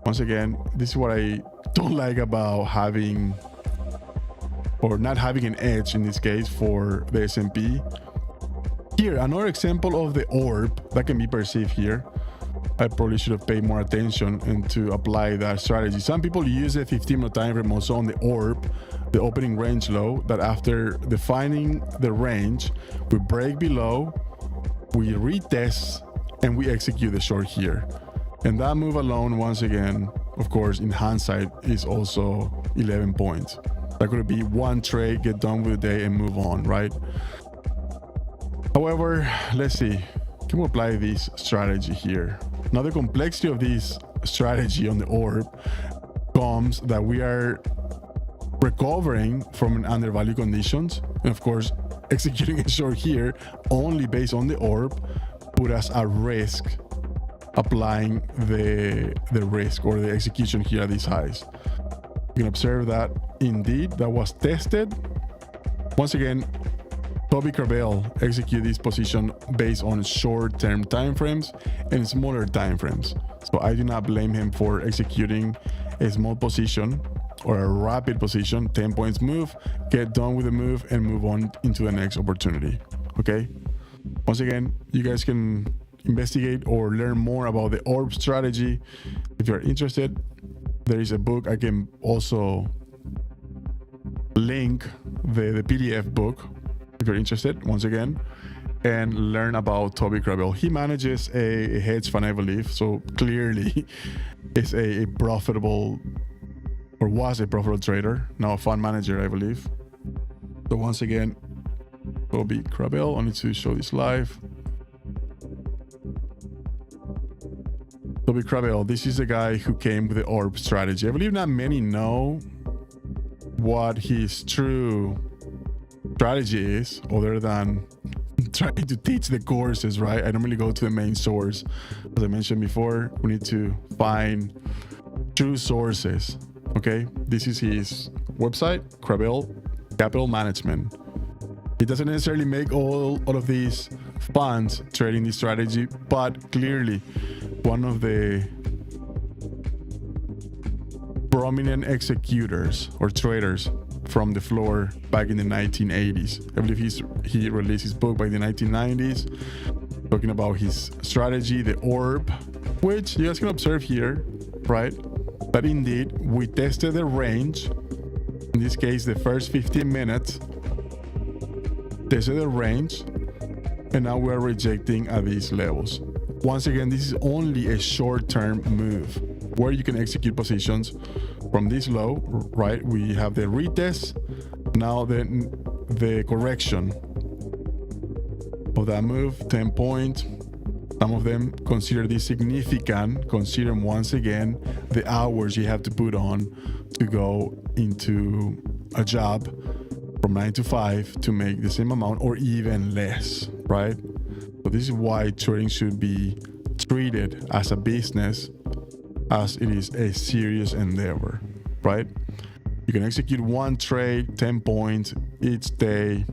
once again, this is what I don't like about having or not having an edge in this case for the S&P. Here, another example of the orb that can be perceived here. I probably should have paid more attention and to apply that strategy. Some people use a 15-minute time frame also on the orb, the opening range low, that after defining the range, we break below, we retest, and we execute the short here. And that move alone, once again, of course, in hindsight, is also 11 points. That could be one trade, get done with the day, and move on, right? However, let's see. Can we apply this strategy here? Now, the complexity of this strategy on the orb comes that we are recovering from an undervalued conditions. And of course, executing a short here only based on the orb put us at risk applying the risk or the execution here at these highs. You can observe that indeed that was tested. Once again, Toby Crabell execute this position based on short-term timeframes and smaller timeframes. So I do not blame him for executing a small position or a rapid position, 10 points move, get done with the move and move on into the next opportunity. Okay. Once again, you guys can investigate or learn more about the orb strategy. If you're interested, there is a book. I can also link the PDF book if you're interested, once again, and learn about Toby Crabell. He manages a hedge fund, I believe, so clearly is a profitable, or was a profitable trader, now a fund manager, I believe. So once again, Toby Crabell, I need to show this live. Toby Crabell, this is the guy who came with the orb strategy. I believe not many know what his true strategy is, other than trying to teach the courses, right? I don't really go to the main source. As I mentioned before, we need to find true sources. Okay, this is his website, Crabell Capital Management. He doesn't necessarily make all of these funds trading this strategy, but clearly one of the prominent executors or traders from the floor back in the 1980s. I believe he released his book by the 1990s, talking about his strategy, the orb, which you guys can observe here, right? That indeed we tested the range. In this case, the first 15 minutes, tested the range, and now we're rejecting at these levels. Once again, this is only a short-term move where you can execute positions from this low, right? We have the retest, now the correction of that move, 10 points. Some of them consider this significant. Consider once again the hours you have to put on to go into a job from 9 to 5 to make the same amount or even less, right? So this is why trading should be treated as a business, as it is a serious endeavor, right? You can execute one trade, 10 points each day,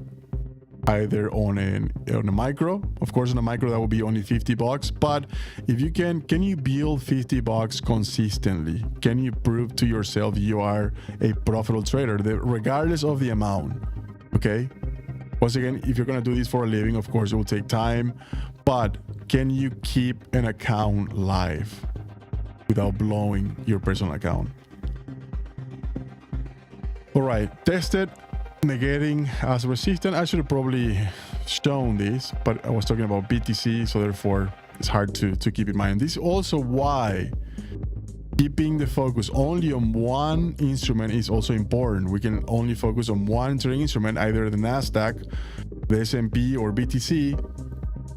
either on a micro. Of course, on a micro that will be only $50, but if you can you build $50 consistently? Can you prove to yourself you are a profitable trader, regardless of the amount? Okay, once again, if you're going to do this for a living, of course it will take time, but can you keep an account live without blowing your personal account? All right, tested, negating as resistant. I should have probably shown this, but I was talking about BTC, so therefore it's hard to keep in mind. This is also why keeping the focus only on one instrument is also important. We can only focus on one trading instrument, either the Nasdaq, the S&P, or BTC,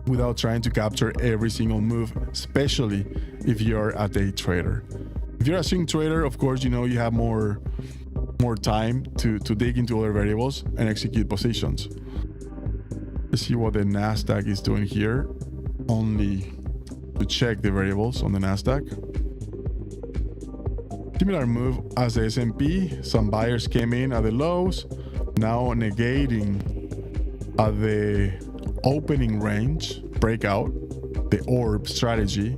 without trying to capture every single move, especially if you're a day trader. If you're a swing trader, of course, you know you have more time to dig into other variables and execute positions. Let's see what the Nasdaq is doing here, only to check the variables on the Nasdaq. Similar move as the S&P. Some buyers came in at the lows, now negating at the opening range breakout, the orb strategy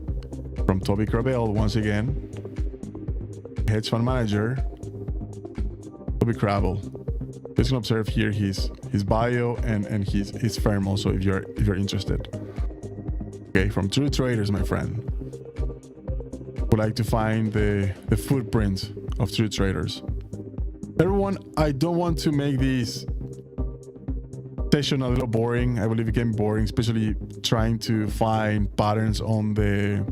from Toby Crabell. Once again, hedge fund manager Toby Crabell. You can observe here his bio and his firm also, if you're interested. Okay, from True Traders, my friend. Would like to find the footprint of True Traders. Everyone, I don't want to make this session a little boring. I believe it can be boring, especially trying to find patterns on the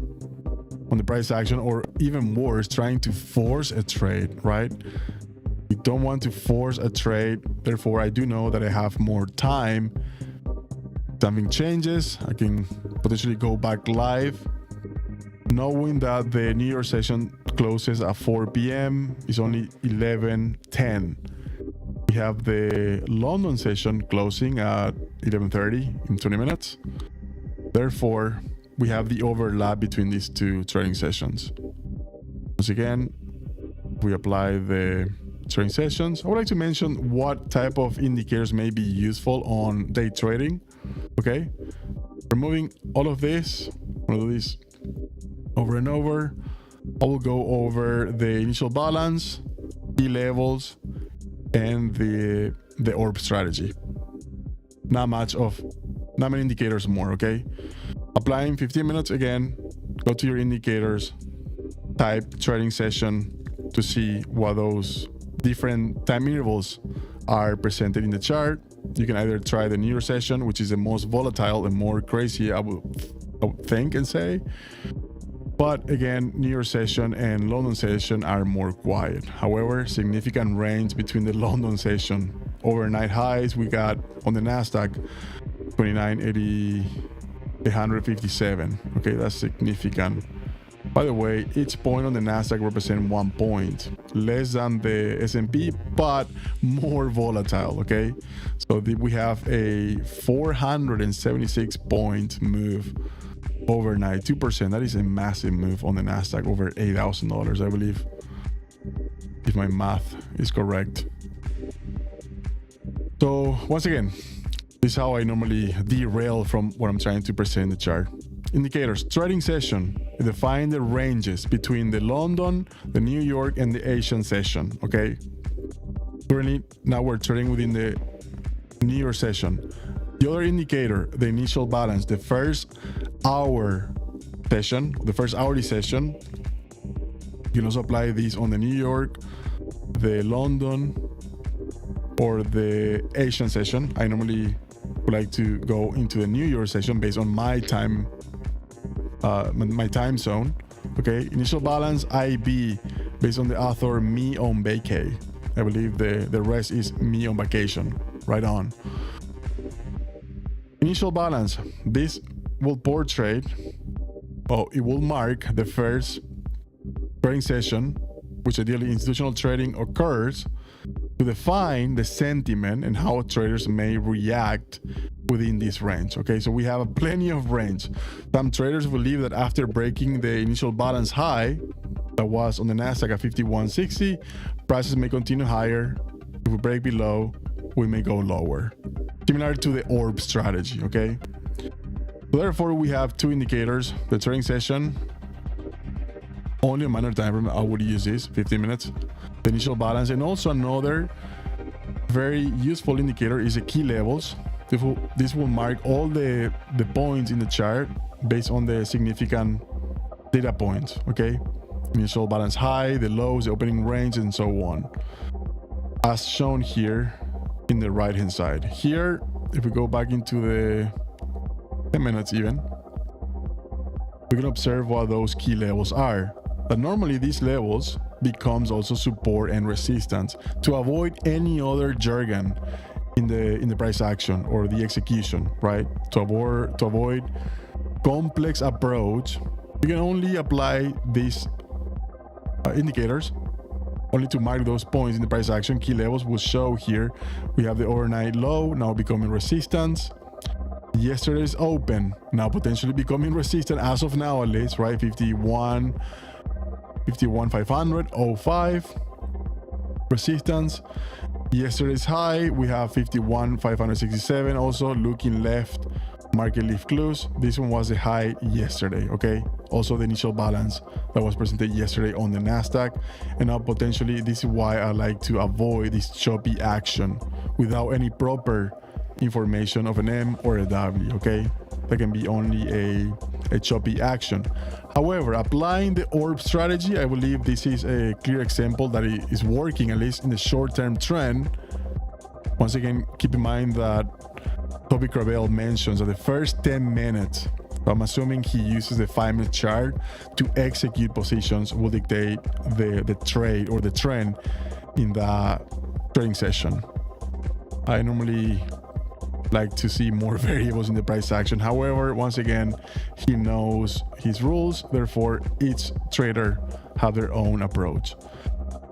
price action, or even worse, trying to force a trade, right? You don't want to force a trade. Therefore, I do know that I have more time. Something changes, I can potentially go back live, knowing that the New York session closes at 4 p.m. It's only 11:10. We have the London session closing at 11:30 in 20 minutes. Therefore, we have the overlap between these two trading sessions. Once again, we apply the trading sessions. I would like to mention what type of indicators may be useful on day trading. Okay, removing all of this. I'm gonna do this over and over. I will go over the initial balance, key levels, and the orb strategy. Not many indicators more. Okay, applying 15 minutes again. Go to your indicators, type trading session to see what those different time intervals are presented in the chart. You can either try the New York session, which is the most volatile and more crazy, I would think and say. But again, New York session and London session are more quiet. However, significant range between the London session. Overnight highs we got on the Nasdaq 2980, 157. Okay, that's significant. By the way, each point on the Nasdaq represents 1 point, less than the S&P, but more volatile. Okay, so we have a 476 point move overnight, 2%. That is a massive move on the Nasdaq, over $8,000, I believe, if my math is correct. So once again, this is how I normally derail from what I'm trying to present in the chart. Indicators, trading session, define the ranges between the London, the New York, and the Asian session. Okay, Currently, now we're trading within the New York session. The other indicator, the initial balance, the first hour session, the first hourly session, you can also apply this on the New York, the London, or the Asian session. I normally would like to go into the New York session based on my time, my time zone. Okay, initial balance IB based on the author Me on Vacay. I believe the rest is Me on Vacation. Right on. Initial balance. This will portray, it will mark the first trading session, which ideally institutional trading occurs, to define the sentiment and how traders may react within this range. Okay, so we have plenty of range. Some traders believe that after breaking the initial balance high that was on the Nasdaq at 5160, prices may continue higher. If we break below, we may go lower, similar to the orb strategy. Okay, so therefore we have two indicators: the trading session, only a minor time frame, I would use this 15 minutes, the initial balance, and also another very useful indicator is the key levels. This will mark all the points in the chart based on the significant data points. Okay, initial balance high, the lows, the opening range, and so on, as shown here in the right hand side. Here, if we go back into the 10 minutes even, we can observe what those key levels are. But normally these levels becomes also support and resistance to avoid any other jargon in the price action or the execution, right? To avoid complex approach, you can only apply these indicators only to mark those points in the price action. Key levels will show here. We have the overnight low now becoming resistance. Yesterday's open now potentially becoming resistant as of now, at least, right? 51,500, 05 resistance. Yesterday's high, we have 51,567, also looking left, market leaf close. This one was the high yesterday. Okay, also the initial balance that was presented yesterday on the Nasdaq. And now potentially this is why I like to avoid this choppy action without any proper information of an M or a W. Okay, that can be only a choppy action. However, applying the orb strategy, I believe this is a clear example that it is working, at least in the short-term trend. Once again, keep in mind that Toby Cravel mentions that the first 10 minutes, I'm assuming he uses the 5-minute chart to execute positions, will dictate the trade or the trend in the trading session. I normally like to see more variables in the price action. However, once again, he knows his rules, therefore each trader have their own approach.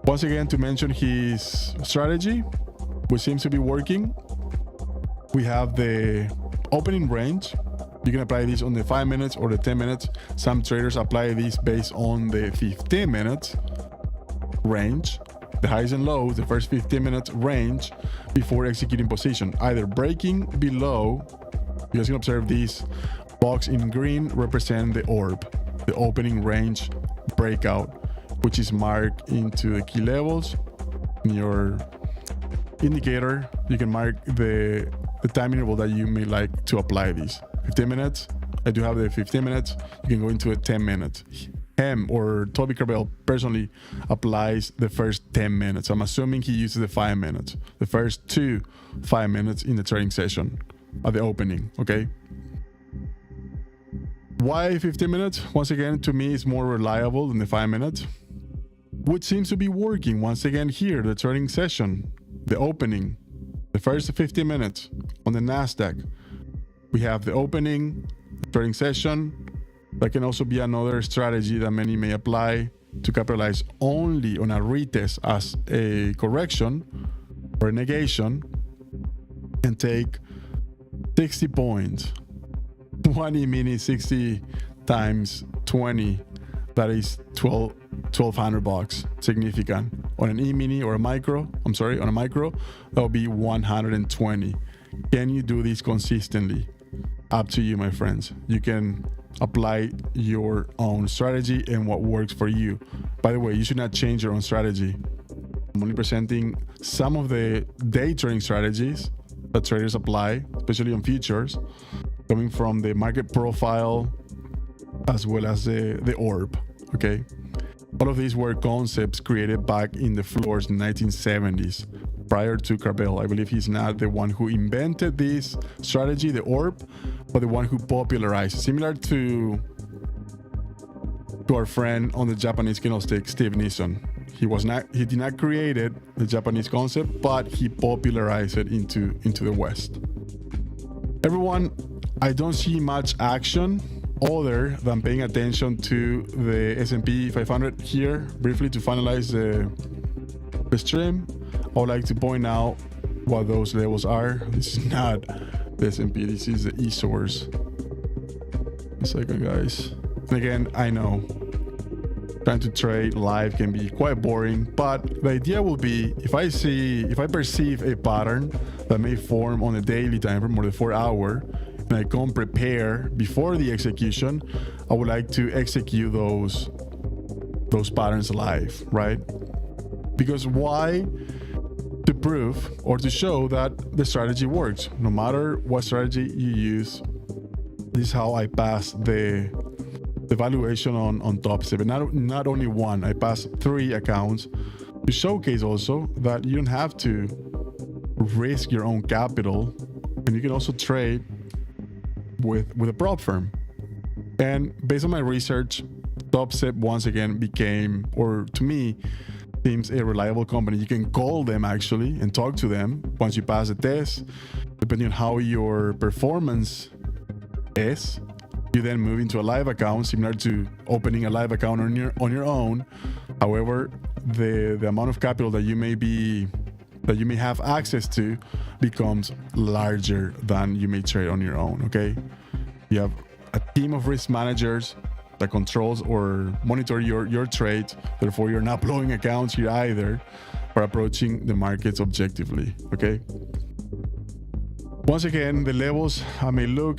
Once again, to mention his strategy, which seems to be working, we have the opening range. You can apply this on the 5 minutes or the 10 minutes. Some traders apply this based on the 15 minutes range, the highs and lows, the first 15 minutes range before executing position, either breaking below. You guys can observe this box in green represent the orb, the opening range breakout, which is marked into the key levels. In your indicator, you can mark the time interval that you may like to apply these. 15 minutes, I do have the 15 minutes. You can go into a 10 minutes. Him or Toby Cravel personally applies the first 10 minutes. I'm assuming he uses the 5 minutes, the first 5 minutes in the trading session at the opening. Okay, why 15 minutes? Once again, to me, it's more reliable than the 5 minutes, which seems to be working. Once again, here, the trading session, the opening, the first 15 minutes on the Nasdaq, we have the opening, the trading session. That can also be another strategy that many may apply to capitalize only on a retest as a correction or a negation and take 60 points. 20 mini 60 times 20, that is 1,200 bucks. Significant. On an E-mini or a micro, on a micro, that will be 120. Can you do this consistently? Up to you, my friends. You can apply your own strategy and what works for you. By the way, you should not change your own strategy. I'm only presenting some of the day trading strategies that traders apply, especially on futures, coming from the market profile as well as the orb. Okay, all of these were concepts created back in the floors in the 1970s, prior to Crabell. I believe he's not the one who invented this strategy, the orb, but the one who popularized it. Similar to our friend on the Japanese candlestick, Steve Nissen. He did not create it, the Japanese concept, but he popularized it into the West. Everyone, I don't see much action other than paying attention to the S&P 500 here. Briefly, to finalize the stream, I would like to point out what those levels are. This is not the S&P, this is the E-source. A second, guys. And again, I know trying to trade live can be quite boring, but the idea will be, if I perceive a pattern that may form on a daily time frame or the 4 hour, and I come prepare before the execution, I would like to execute those patterns live, right? Because why? To prove or to show that the strategy works. No matter what strategy you use, this is how I pass the valuation on Top Step. Not only one, I pass 3 accounts to showcase also that you don't have to risk your own capital, and you can also trade with a prop firm. And based on my research, Top Step once again became, or to me, seems a reliable company. You can call them actually and talk to them once you pass the test. Depending on how your performance is, you then move into a live account, similar to opening a live account on your own. However, the amount of capital that you may have access to becomes larger than you may trade on your own. Okay, you have a team of risk managers that controls or monitor your trades. Therefore, you're not blowing accounts here either, or approaching the markets objectively. Okay. Once again, the levels may look